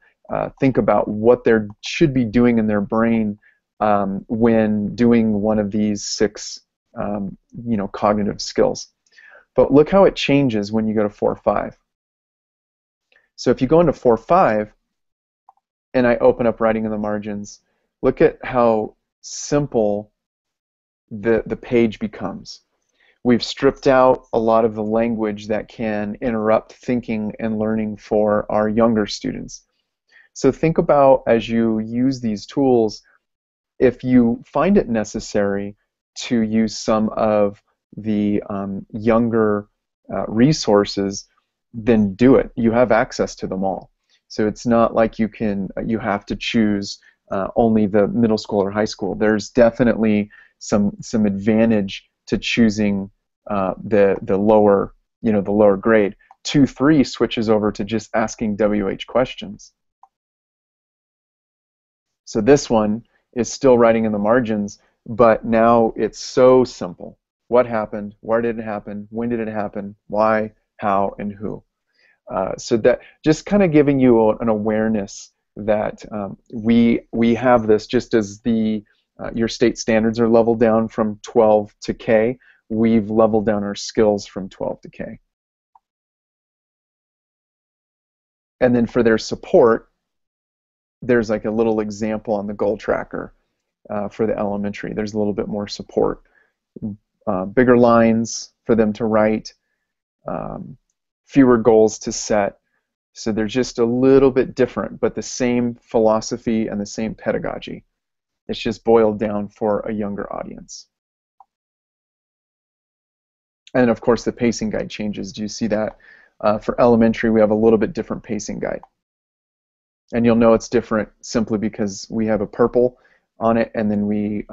Speaker 1: think about what they should be doing in their brain when doing one of these 6 cognitive skills. But look how it changes when you go to 4.5. So if you go into 4.5 and I open up writing in the margins, look at how simple the page becomes. We've stripped out a lot of the language that can interrupt thinking and learning for our younger students. So think about, as you use these tools, if you find it necessary to use some of the younger resources, then do it. You have access to them all. So it's not like you have to choose only the middle school or high school. There's definitely some advantage to choosing the lower the lower grade. 2.3 switches over to just asking WH questions. So this one is still writing in the margins, but now it's so simple. What happened? Where did it happen? When did it happen? Why? How? And who? So that just kind of giving you an awareness that we have this, just as your state standards are leveled down from 12 to K, we've leveled down our skills from 12 to K. And then for their support, there's like a little example on the goal tracker for the elementary. There's a little bit more support. Bigger lines for them to write. fewer goals to set. So they're just a little bit different, but the same philosophy and the same pedagogy. It's just boiled down for a younger audience. And of course, the pacing guide changes. Do you see that? For elementary, we have a little bit different pacing guide. And you'll know it's different simply because we have a purple on it, and then we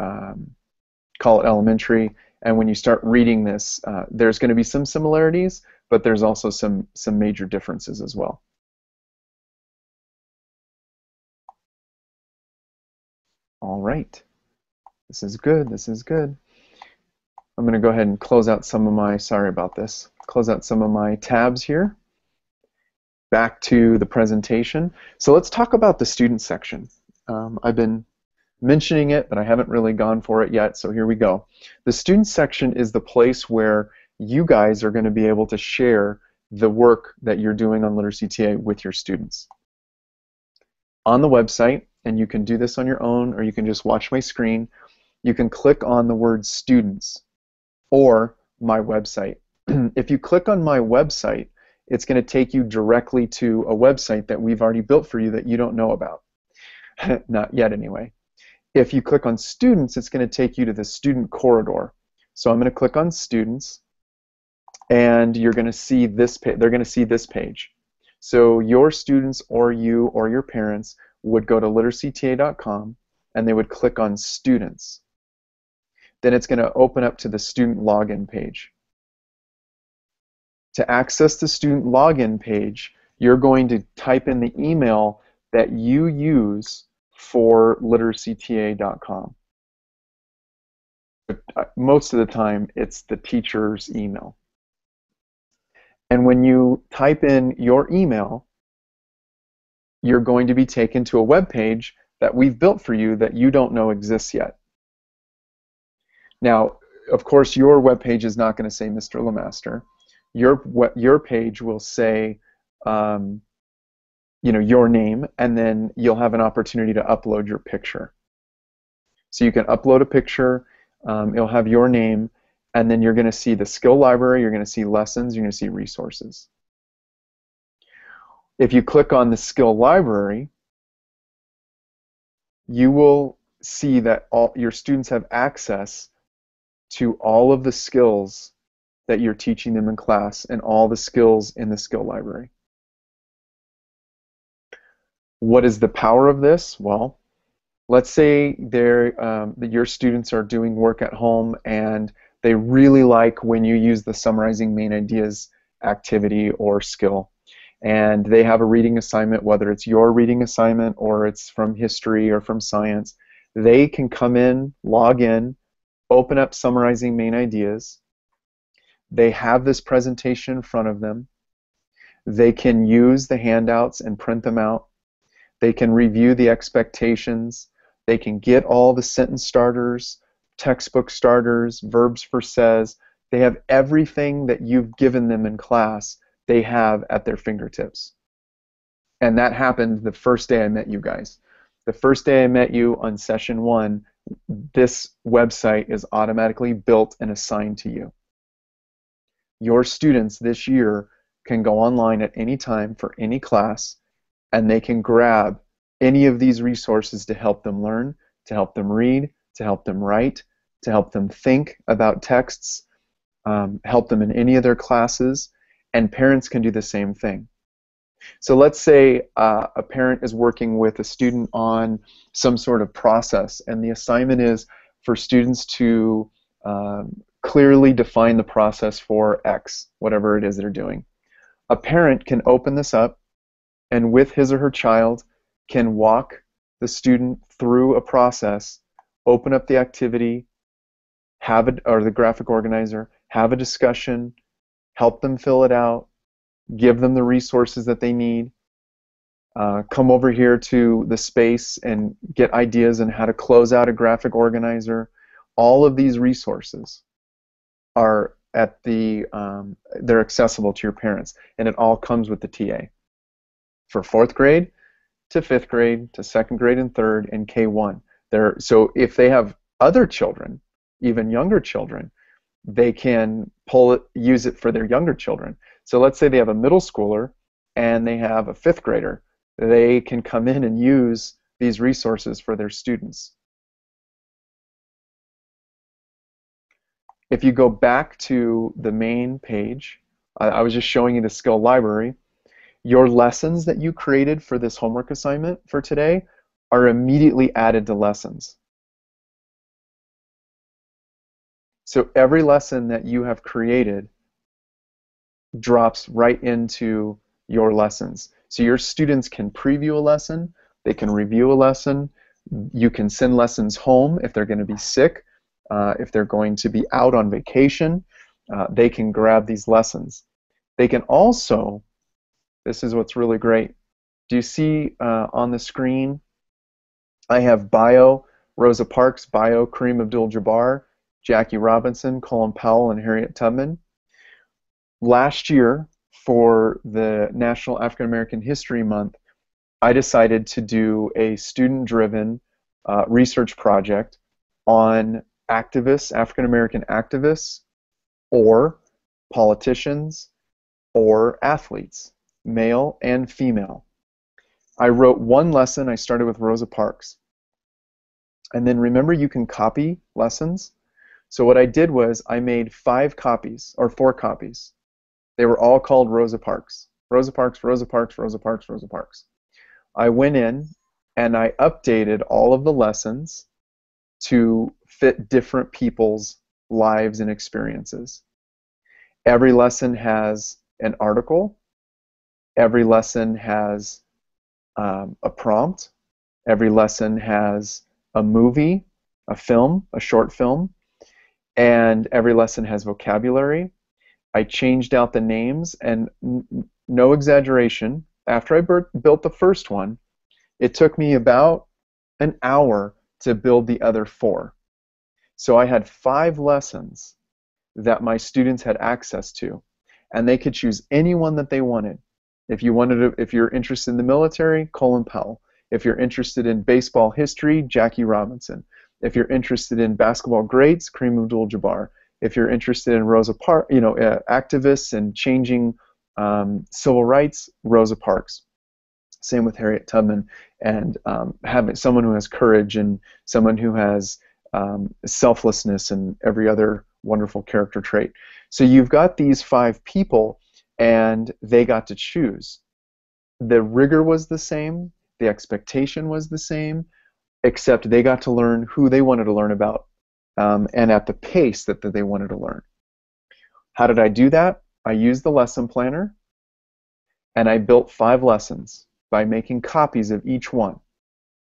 Speaker 1: call it elementary. And when you start reading this, there's going to be some similarities, but there's also some major differences as well. All right. This is good. This is good. I'm going to go ahead and close out some of my, sorry about this, close out some of my tabs here. Back to the presentation. So let's talk about the student section. I've been mentioning it, but I haven't really gone for it yet, so here we go. The student section is the place where you guys are going to be able to share the work that you're doing on LiteracyTA with your students. On the website, and you can do this on your own, or you can just watch my screen, you can click on the word students or my website. If you click on my website, it's going to take you directly to a website that we've already built for you that you don't know about. Not yet, anyway. If you click on students, it's going to take you to the student corridor. So I'm going to click on students, and you're going to see this page. They're going to see this page. So your students or you or your parents would go to literacyta.com, and they would click on students. Then it's going to open up to the student login page. To access the student login page, you're going to type in the email that you use for literacyta.com. Most of the time, it's the teacher's email. And when you type in your email, you're going to be taken to a web page that we've built for you that you don't know exists yet. Now, of course, your web page is not going to say Mr. Lemaster. Your page will say, you know, your name, and then you'll have an opportunity to upload your picture. So you can upload a picture. It'll have your name, and then you're going to see the skill library. You're going to see lessons. You're going to see resources. If you click on the skill library, you will see that all your students have access to all of the skills that you're teaching them in class and all the skills in the skill library. What is the power of this? Well, let's say your students are doing work at home and they really like when you use the summarizing main ideas activity or skill, and they have a reading assignment, whether it's your reading assignment or it's from history or from science. They can come in, log in, open up summarizing main ideas. They have this presentation in front of them. They can use the handouts and print them out. They can review the expectations. They can get all the sentence starters, textbook starters, verbs for says. They have everything that you've given them in class, they have at their fingertips. And that happened the first day I met you guys. The first day I met you on session 1, this website is automatically built and assigned to you. Your students this year can go online at any time for any class, and they can grab any of these resources to help them learn, to help them read, to help them write, to help them think about texts, help them in any of their classes, and parents can do the same thing. So let's say a parent is working with a student on some sort of process, and the assignment is for students to clearly define the process for X, whatever it is they're doing. A parent can open this up, and with his or her child can walk the student through a process, open up the activity, or the graphic organizer, have a discussion, help them fill it out, give them the resources that they need, come over here to the space and get ideas on how to close out a graphic organizer. All of these resources are at they're accessible to your parents, and it all comes with the TA. For 4th grade to 5th grade to 2nd grade and 3rd and K1. So if they have other children, even younger children, they can use it for their younger children. So let's say they have a middle schooler and they have a fifth grader. They can come in and use these resources for their students. If you go back to the main page, I was just showing you the skill library. Your lessons that you created for this homework assignment for today are immediately added to lessons. So every lesson that you have created drops right into your lessons. So your students can preview a lesson, they can review a lesson, you can send lessons home if they're going to be sick, if they're going to be out on vacation, they can grab these lessons. They can also, this is what's really great, do you see on the screen, I have bio, Rosa Parks, bio, Kareem Abdul-Jabbar, Jackie Robinson, Colin Powell, and Harriet Tubman. Last year, for the National African American History Month, I decided to do a student-driven research project on activists, African American activists, or politicians, or athletes, male and female. I wrote one lesson. I started with Rosa Parks. And then remember, you can copy lessons. So what I did was I made 5 copies, or 4 copies. They were all called Rosa Parks. Rosa Parks, Rosa Parks, Rosa Parks, Rosa Parks. I went in and I updated all of the lessons to fit different people's lives and experiences. Every lesson has an article. Every lesson has a prompt. Every lesson has a movie, a film, a short film. And every lesson has vocabulary. I changed out the names, and no exaggeration, after I built the first one, it took me about an hour to build the other 4. So I had 5 lessons that my students had access to, and they could choose any one that they wanted. If you're interested in the military, Colin Powell. If you're interested in baseball history, Jackie Robinson. If you're interested in basketball greats, Kareem Abdul-Jabbar. If you're interested in Rosa Parks, activists and changing civil rights, Rosa Parks. Same with Harriet Tubman, and having someone who has courage and someone who has selflessness and every other wonderful character trait. So you've got these 5 people, and they got to choose. The rigor was the same, the expectation was the same, except they got to learn who they wanted to learn about, and at the pace that they wanted to learn. How did I do that? I used the lesson planner, and I built 5 lessons by making copies of each one.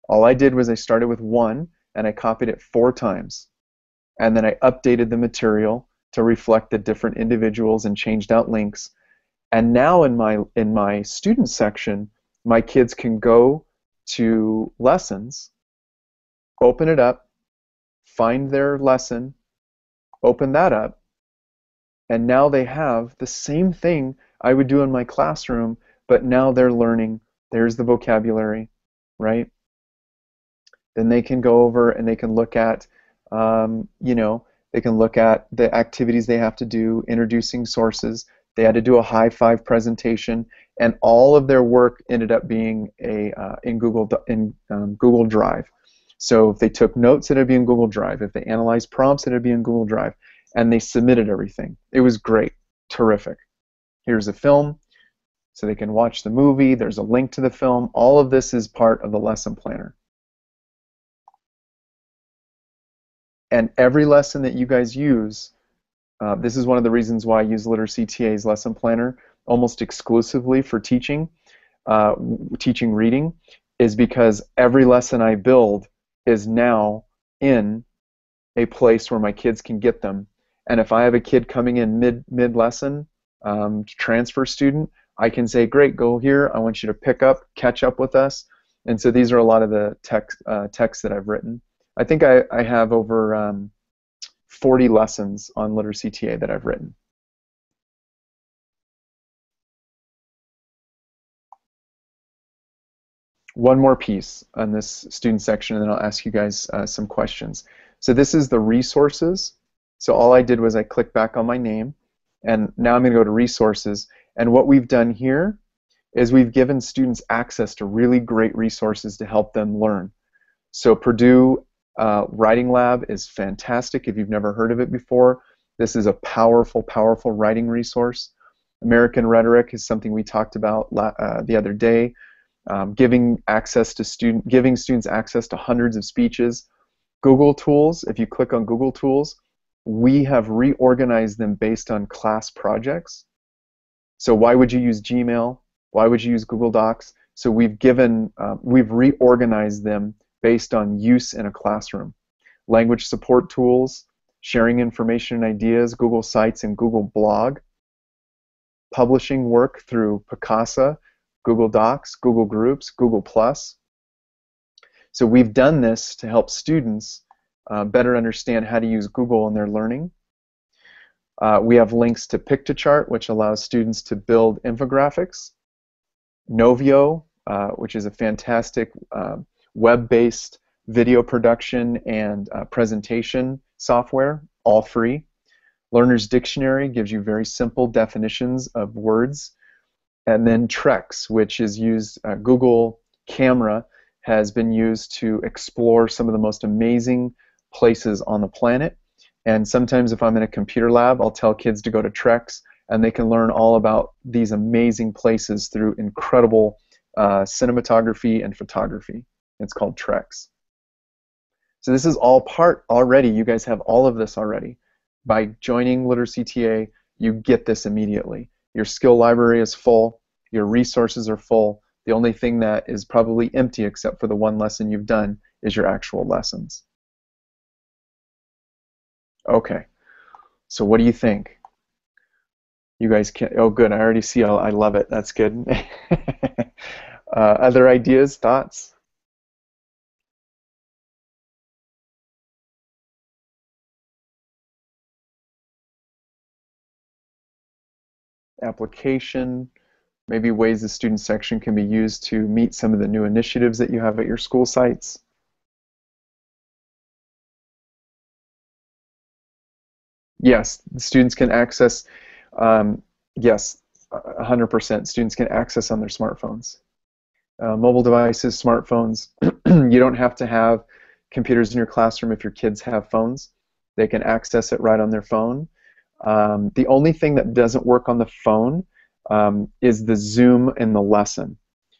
Speaker 1: All I did was I started with 1, and I copied it 4 times. And then I updated the material to reflect the different individuals and changed out links. And now in my student section, my kids can go to lessons, open it up, find their lesson, open that up, and now they have the same thing I would do in my classroom, but now they're learning. There's the vocabulary, right? Then they can go over and they can look at, they can look at the activities they have to do, introducing sources. They had to do a high 5 presentation, and all of their work ended up being in Google Drive. So if they took notes, it'd be in Google Drive. If they analyzed prompts, it'd be in Google Drive. And they submitted everything. It was great, terrific. Here's a film, so they can watch the movie. There's a link to the film. All of this is part of the lesson planner. And every lesson that you guys use, this is one of the reasons why I use LiteracyTA's lesson planner almost exclusively for teaching reading, is because every lesson I build is now in a place where my kids can get them. And if I have a kid coming in mid-lesson, transfer student, I can say, great, go here. I want you to catch up with us. And so these are a lot of the texts that I've written. I think I have over 40 lessons on LiteracyTA that I've written. One more piece on this student section, and then I'll ask you guys some questions. So this is the resources. So all I did was I clicked back on my name, and now I'm going to go to resources, And what we've done here is we've given students access to really great resources to help them learn. So Purdue Writing Lab is fantastic if you've never heard of it before. This is a powerful, powerful writing resource. American Rhetoric is something we talked about the other day. Giving students access to hundreds of speeches. Google Tools, if you click on Google Tools, we have reorganized them based on class projects. So why would you use Gmail? Why would you use Google Docs? So we've reorganized them based on use in a classroom. Language support tools, sharing information and ideas, Google Sites and Google Blog, publishing work through Picasa, Google Docs, Google Groups, Google+. So we've done this to help students better understand how to use Google in their learning. We have links to Pictochart, which allows students to build infographics. Novio, which is a fantastic web-based video production and presentation software, all free. Learner's Dictionary gives you very simple definitions of words. And then Trex, which is used, Google Camera has been used to explore some of the most amazing places on the planet. And sometimes if I'm in a computer lab, I'll tell kids to go to Trex, and they can learn all about these amazing places through incredible cinematography and photography. It's called Trex. So this is all part already. You guys have all of this already. By joining LiteracyTA, you get this immediately. Your skill library is full. Your resources are full. The only thing that is probably empty, except for the one lesson you've done, is your actual lessons. Okay. So what do you think? You guys can. Oh, good. I already see. I love it. That's good. Other ideas, thoughts? Application, maybe ways the student section can be used to meet some of the new initiatives that you have at your school sites. Yes, students can access, yes, 100%. Students can access on their smartphones. Mobile devices, smartphones. You don't have to have computers in your classroom if your kids have phones. They can access it right on their phone. The only thing that doesn't work on the phone is the zoom in the lesson.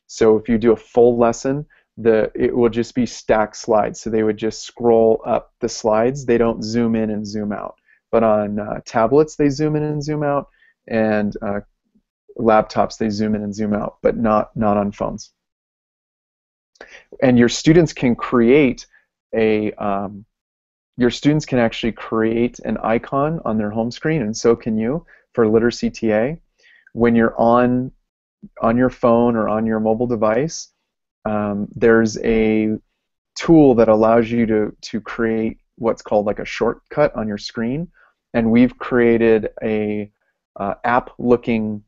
Speaker 1: So if you do a full lesson, it will just be stacked slides. So they would just scroll up the slides. They don't zoom in and zoom out. But on tablets, they zoom in and zoom out, and laptops, they zoom in and zoom out, but not on phones. And your students can create your students can actually create an icon on their home screen, and so can you, for LiteracyTA. When you're on your phone or on your mobile device, there's a tool that allows you to create what's called like a shortcut on your screen, and we've created a app-looking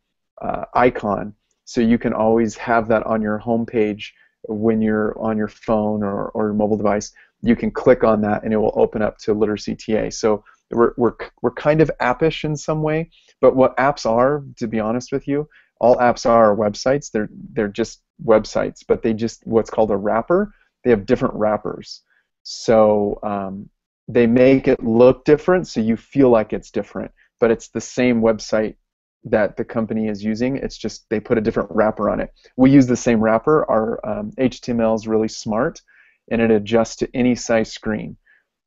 Speaker 1: icon, so you can always have that on your home page when you're on your phone or your mobile device. You can click on that and it will open up to LiteracyTA. So we're kind of appish in some way, but what apps are, to be honest with you, all apps are websites. They're just websites, but they just what's called a wrapper. They have different wrappers, so they make it look different, so you feel like it's different, but it's the same website that the company is using. It's just they put a different wrapper on it. We use the same wrapper. Our HTML is really smart, and it adjusts to any size screen.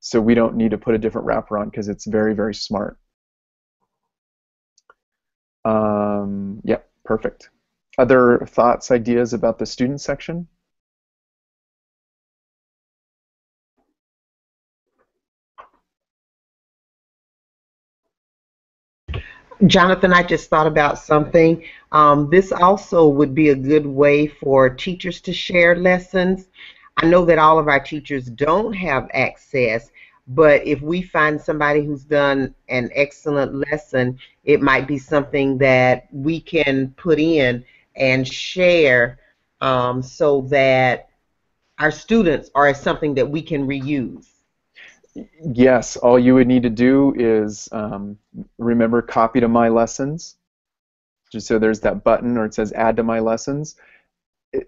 Speaker 1: So we don't need to put a different wrapper on because it's very, very smart. Yep, perfect. Other thoughts, ideas about the student section?
Speaker 4: Jonathan, I just thought about something. This also would be a good way for teachers to share lessons. I know that all of our teachers don't have access, but if we find somebody who's done an excellent lesson, it might be something that we can put in and share so that our students are something that we can reuse.
Speaker 1: Yes, all you would need to do is remember copy to my lessons, Just so there's that button, or it says add to my lessons.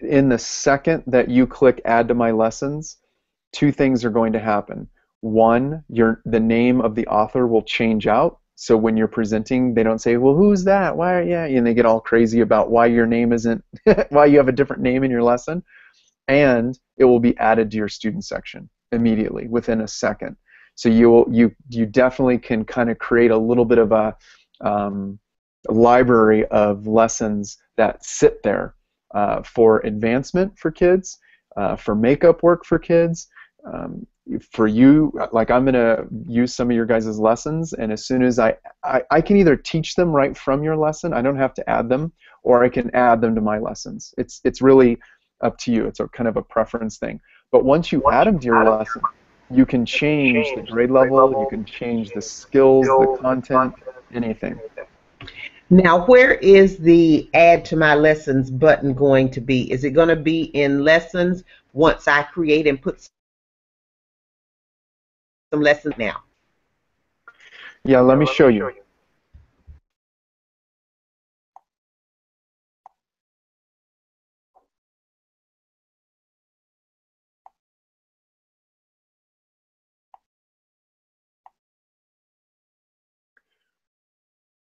Speaker 1: In the second that you click add to my lessons, two things are going to happen. One, the name of the author will change out. So when you're presenting, they don't say, well, who's that? Why are you? And they get all crazy about why your name isn't, why you have a different name in your lesson. And it will be added to your student section immediately within a second. So you definitely can kind of create a little bit of a library of lessons that sit there for advancement for kids, for makeup work for kids. For you, like I'm going to use some of your guys' lessons, and as soon as I can either teach them right from your lesson, I don't have to add them, or I can add them to my lessons. It's really up to you. It's a kind of a preference thing. But once you add them to your lesson, you can change the grade level, you can change the skills, the content, anything.
Speaker 4: Now, where is the add to my lessons button going to be? Is it going to be in lessons once I create and put some lessons now?
Speaker 1: Yeah, let me show you.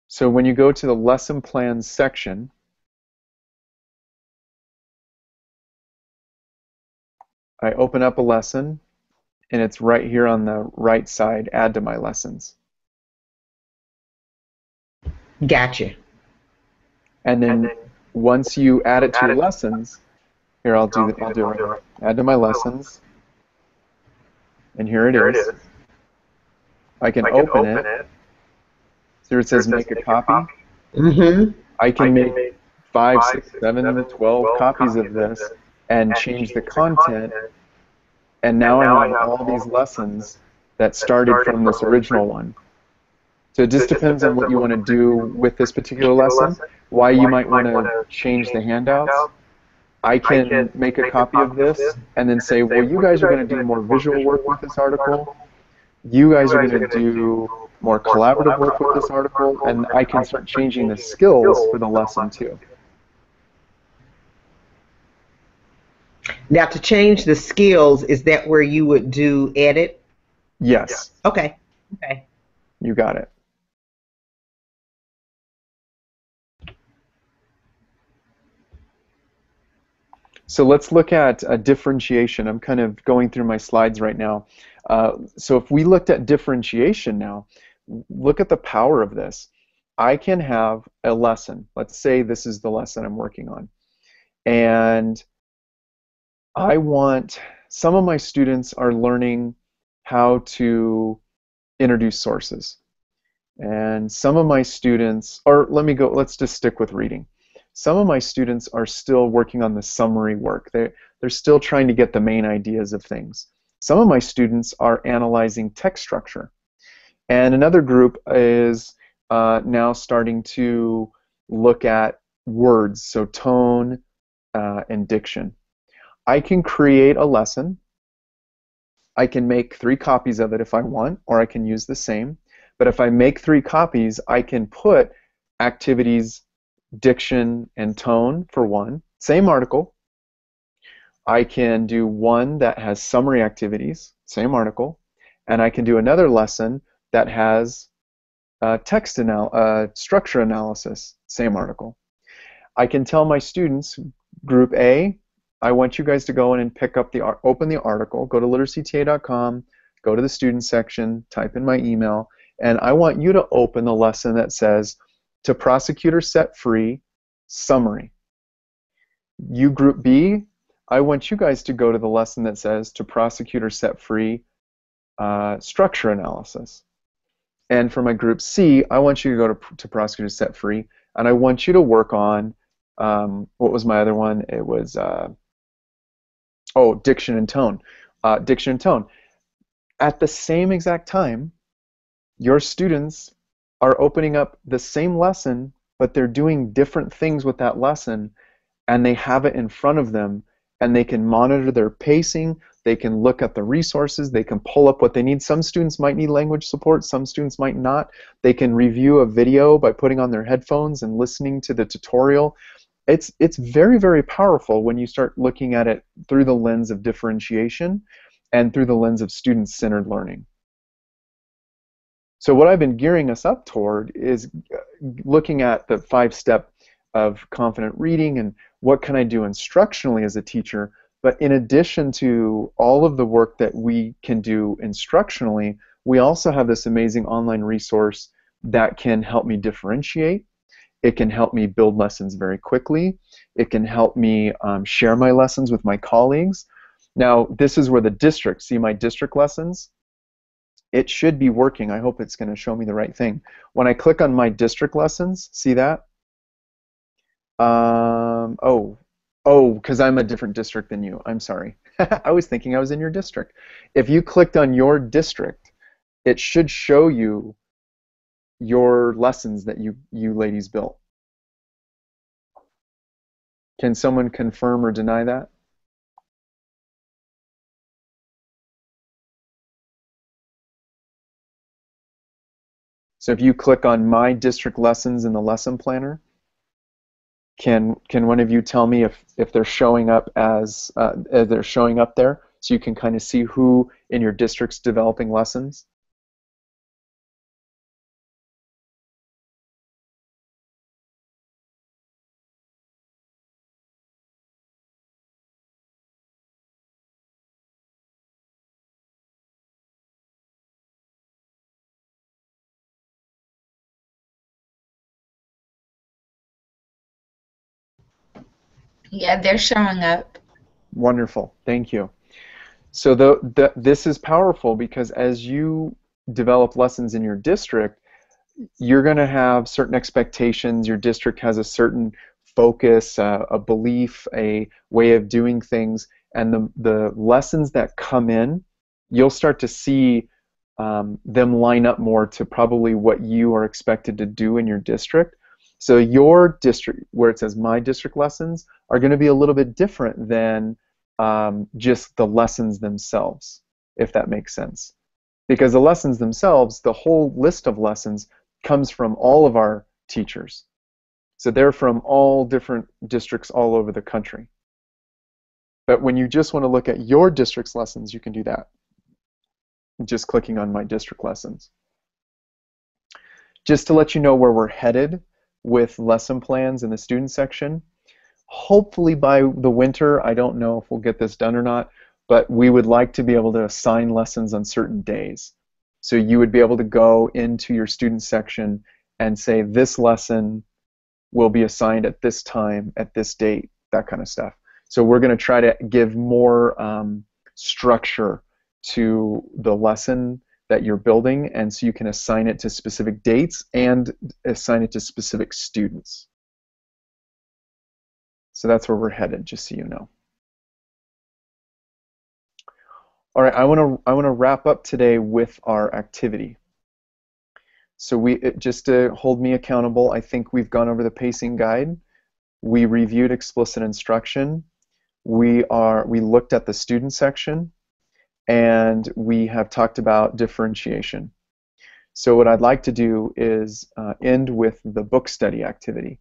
Speaker 1: So when you go to the lesson plans section, I open up a lesson, and it's right here on the right side, add to my lessons.
Speaker 4: Gotcha.
Speaker 1: And then once you add it to your lessons, here I'll do it right here. Add to my lessons, and here it is. I can open it. Here it says make a copy.
Speaker 4: Mm-hmm.
Speaker 1: I can make 5, 6, 7, 12 copies of this and change the content. And now I have all these lessons that started from this original one. So it just depends on what you want to do with this particular lesson, why you might want to change the handouts. I can make a copy of this and then say, well, you guys are going to do more visual work with this article. You guys are going to do more collaborative work with this article, and I can start changing the skills for the lesson too.
Speaker 4: Now, to change the skills, is that where you would do edit?
Speaker 1: Yes.
Speaker 4: Okay. Okay.
Speaker 1: You got it. So let's look at a differentiation. I'm kind of going through my slides right now. So if we looked at differentiation now, look at the power of this. I can have a lesson. Let's say this is the lesson I'm working on. And I want, some of my students are learning how to introduce sources. And some of my students, or let's just stick with reading. Some of my students are still working on the summary work. They're still trying to get the main ideas of things. Some of my students are analyzing text structure. And another group is now starting to look at words, so tone and diction. I can create a lesson. I can make 3 copies of it if I want, or I can use the same. But if I make 3 copies, I can put activities, diction, and tone for one. Same article. I can do one that has summary activities, same article. And I can do another lesson that has structure analysis, same article. I can tell my students, group A, I want you guys to go in and pick up open the article, go to LiteracyTA.com, go to the student section, type in my email, and I want you to open the lesson that says, to prosecutor set free, summary. You group B, I want you guys to go to the lesson that says, to prosecutor set free, structure analysis. And for my group C, I want you to go to prosecutor set free, and I want you to work on, what was my other one? It was, diction and tone. Diction and tone. At the same exact time, your students are opening up the same lesson, but they're doing different things with that lesson, and they have it in front of them, and they can monitor their pacing, They can look at the resources. They can pull up what they need. Some students might need language support. Some students might not. They can review a video by putting on their headphones and listening to the tutorial. It's very, very powerful when you start looking at it through the lens of differentiation and through the lens of student-centered learning. So what I've been gearing us up toward is looking at the 5-step of confident reading and what can I do instructionally as a teacher. But in addition to all of the work that we can do instructionally, we also have this amazing online resource that can help me differentiate. It can help me build lessons very quickly. It can help me share my lessons with my colleagues. Now, this is where the district, see my district lessons? It should be working. I hope it's going to show me the right thing. When I click on my district lessons, see that? Because I'm a different district than you. I'm sorry. I was thinking I was in your district. If you clicked on your district, it should show you your lessons that you ladies built. Can someone confirm or deny that? So if you click on my district lessons in the lesson planner, can one of you tell me if they're showing up as they're showing up there, so you can kind of see who in your district's developing lessons?
Speaker 5: Yeah, they're showing up.
Speaker 1: Wonderful, thank you. So this is powerful because as you develop lessons in your district, you're going to have certain expectations. Your district has a certain focus, a belief, a way of doing things, and the lessons that come in, you'll start to see them line up more to probably what you are expected to do in your district. So your district, where it says my district lessons, are going to be a little bit different than just the lessons themselves, if that makes sense. Because the lessons themselves, the whole list of lessons, comes from all of our teachers. So they're from all different districts all over the country. But when you just want to look at your district's lessons, you can do that. Just clicking on my district lessons. Just to let you know where we're headed with lesson plans in the student section, hopefully by the winter, I don't know if we'll get this done or not, but we would like to be able to assign lessons on certain days. So you would be able to go into your student section and say this lesson will be assigned at this time, at this date, that kind of stuff. So we're going to try to give more structure to the lesson that you're building, and so you can assign it to specific dates and assign it to specific students. So that's where we're headed, just so you know. All right, I want to wrap up today with our activity. So just to hold me accountable, I think we've gone over the pacing guide. We reviewed explicit instruction. We looked at the student section, and we have talked about differentiation. So what I'd like to do is end with the book study activity.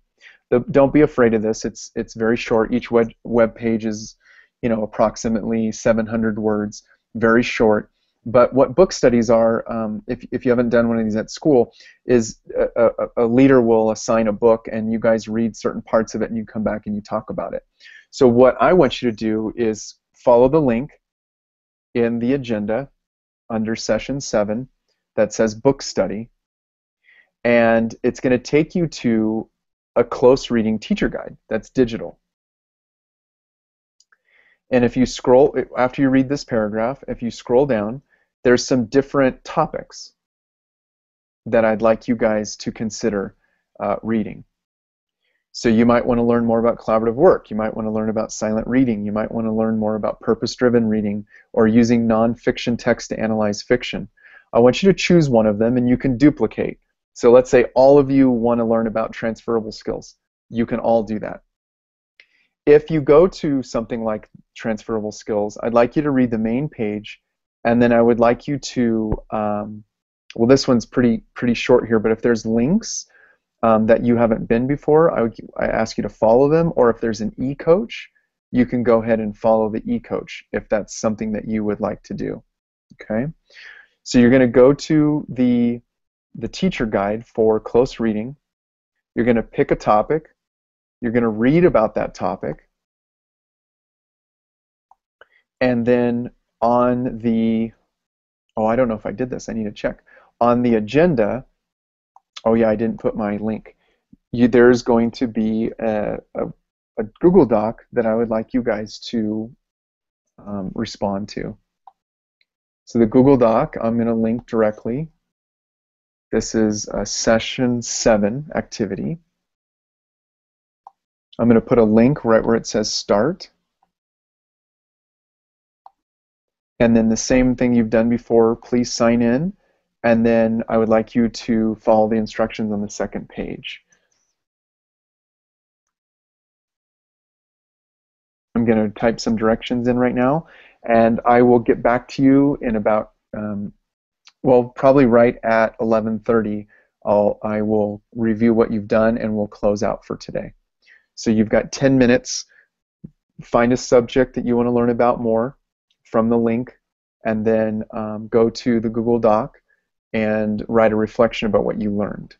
Speaker 1: Don't be afraid of this. It's very short. Each web page is, approximately 700 words. Very short. But what book studies are, if you haven't done one of these at school, is a leader will assign a book, and you guys read certain parts of it, and you come back and you talk about it. So what I want you to do is follow the link in the agenda under session 7 that says book study, and it's going to take you to a close reading teacher guide that's digital. And if you scroll, after you read this paragraph, if you scroll down, there's some different topics that I'd like you guys to consider reading. So you might want to learn more about collaborative work. You might want to learn about silent reading. You might want to learn more about purpose-driven reading or using non-fiction text to analyze fiction. I want you to choose one of them, and you can duplicate. So let's say all of you want to learn about transferable skills. You can all do that. if you go to something like transferable skills, I'd like you to read the main page, and then I would like you to, well, this one's pretty short here, but if there's links that you haven't been before, I ask you to follow them, or if there's an e-coach, you can go ahead and follow the e-coach if that's something that you would like to do. Okay, so you're going to go to the teacher guide for close reading. You're going to pick a topic. You're going to read about that topic. And then on the, oh, I don't know if I did this. I need to check. On the agenda, oh yeah, I didn't put my link. There's going to be a Google Doc that I would like you guys to respond to. So the Google Doc, I'm going to link directly. This is a session 7 activity. I'm going to put a link right where it says start. And then the same thing you've done before, please sign in. And then I would like you to follow the instructions on the second page. I'm going to type some directions in right now, and I will get back to you in about, well, probably right at 11:30. I will review what you've done, and we'll close out for today. So you've got 10 minutes. Find a subject that you want to learn about more from the link, and then go to the Google Doc and write a reflection about what you learned.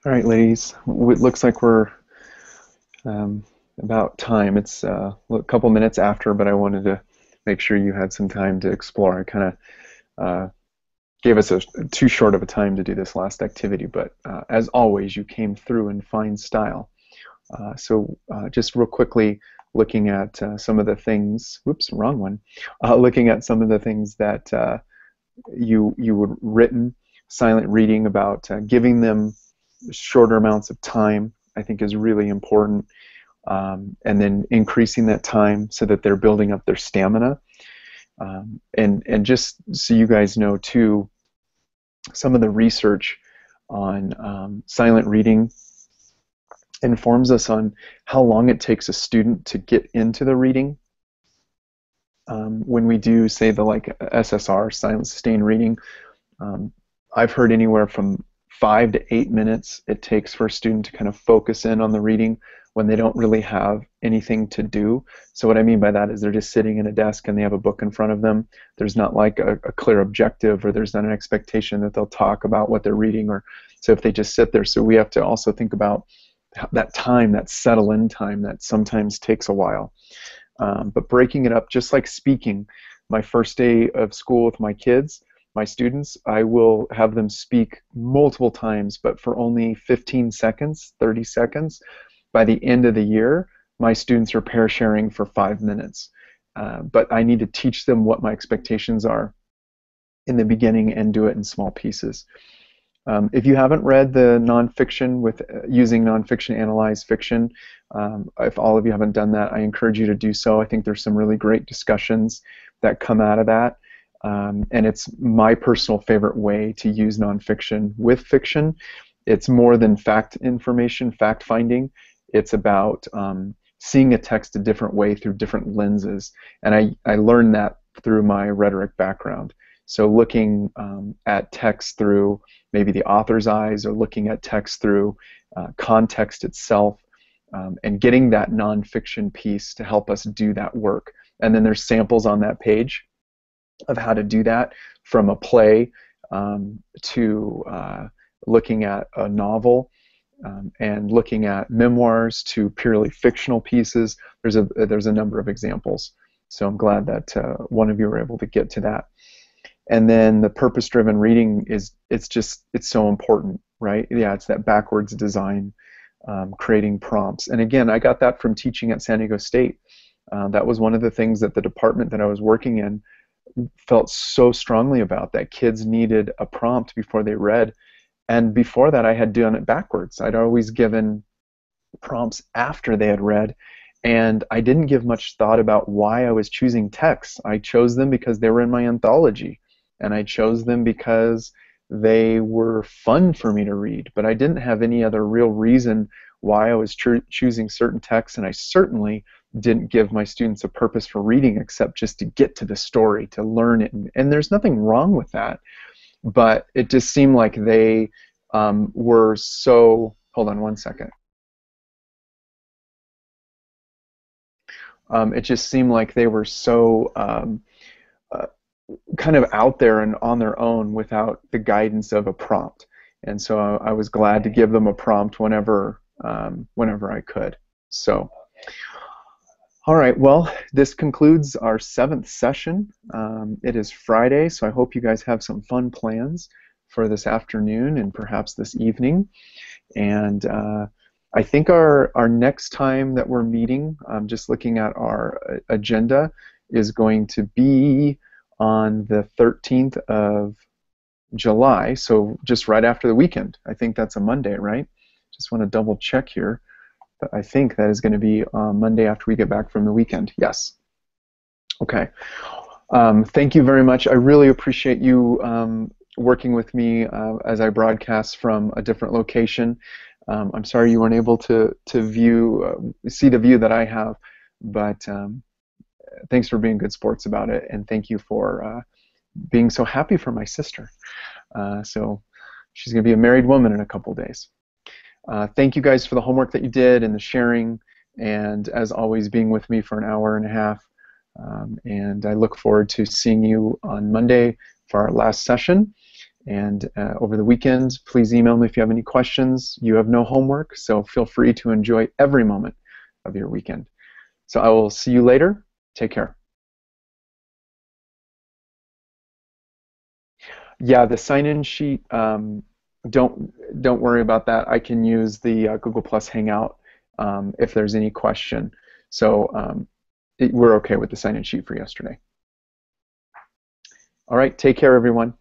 Speaker 1: All right, ladies. It looks like we're um, about time. It's a couple minutes after, but I wanted to make sure you had some time to explore. I kind of gave us too short of a time to do this last activity, but as always, you came through in fine style. So just real quickly, looking at some of the things. Whoops, wrong one. Looking at some of the things that you would written, silent reading about giving them shorter amounts of time, I think is really important. And then increasing that time so that they're building up their stamina. And just so you guys know too, some of the research on silent reading informs us on how long it takes a student to get into the reading. When we do, say, the SSR, silent sustained reading, I've heard anywhere from 5 to 8 minutes it takes for a student to kind of focus in on the reading when they don't really have anything to do. So what I mean by that is they're just sitting at a desk and they have a book in front of them. There's not like a clear objective, or there's not an expectation that they'll talk about what they're reading, or so if they just sit there. So we have to also think about that time, that settle-in time that sometimes takes a while. But breaking it up, just like speaking, my first day of school with my kids, my students, I will have them speak multiple times, but for only 15 seconds, 30 seconds. By the end of the year, my students are pair sharing for 5 minutes. But I need to teach them what my expectations are in the beginning and do it in small pieces. If you haven't read the nonfiction with using nonfiction analyze fiction, if all of you haven't done that, I encourage you to do so. I think there's some really great discussions that come out of that. And it's my personal favorite way to use nonfiction with fiction. It's more than fact information, fact finding. It's about seeing a text a different way through different lenses. And I learned that through my rhetoric background. So looking at text through maybe the author's eyes, or looking at text through context itself, and getting that nonfiction piece to help us do that work. And then there's samples on that page of how to do that, from a play to looking at a novel, and looking at memoirs to purely fictional pieces. There's a number of examples. So I'm glad that one of you were able to get to that. And then the purpose-driven reading it's so important, right? Yeah, it's that backwards design, creating prompts. And again, I got that from teaching at San Diego State. That was one of the things that the department that I was working in felt so strongly about, that kids needed a prompt before they read. And before that, I had done it backwards. I'd always given prompts after they had read, and I didn't give much thought about why I was choosing texts. I chose them because they were in my anthology, and I chose them because they were fun for me to read, but I didn't have any other real reason why I was choosing certain texts, and I certainly didn't give my students a purpose for reading except just to get to the story, to learn it, and there's nothing wrong with that, but it just seemed like they were so, hold on one second. It just seemed like they were so kind of out there and on their own without the guidance of a prompt. And so I was glad to give them a prompt whenever I could. So, all right, well, this concludes our 7th session. It is Friday, so I hope you guys have some fun plans for this afternoon and perhaps this evening. And I think our next time that we're meeting, just looking at our agenda, is going to be on the 13th of July, so just right after the weekend. I think that's a Monday, right? Just want to double check here, but I think that is going to be Monday after we get back from the weekend. Yes. Okay. Thank you very much. I really appreciate you working with me as I broadcast from a different location. I'm sorry you weren't able to see the view that I have, but thanks for being good sports about it, and thank you for being so happy for my sister. So she's going to be a married woman in a couple days. Thank you guys for the homework that you did and the sharing, and as always being with me for an hour and a half. And I look forward to seeing you on Monday for our last session. And over the weekend, please email me if you have any questions. You have no homework, so feel free to enjoy every moment of your weekend. So I will see you later. Take care. Yeah, the sign-in sheet, don't worry about that. I can use the Google Plus Hangout if there's any question. So we're okay with the sign-in sheet for yesterday. All right, take care, everyone.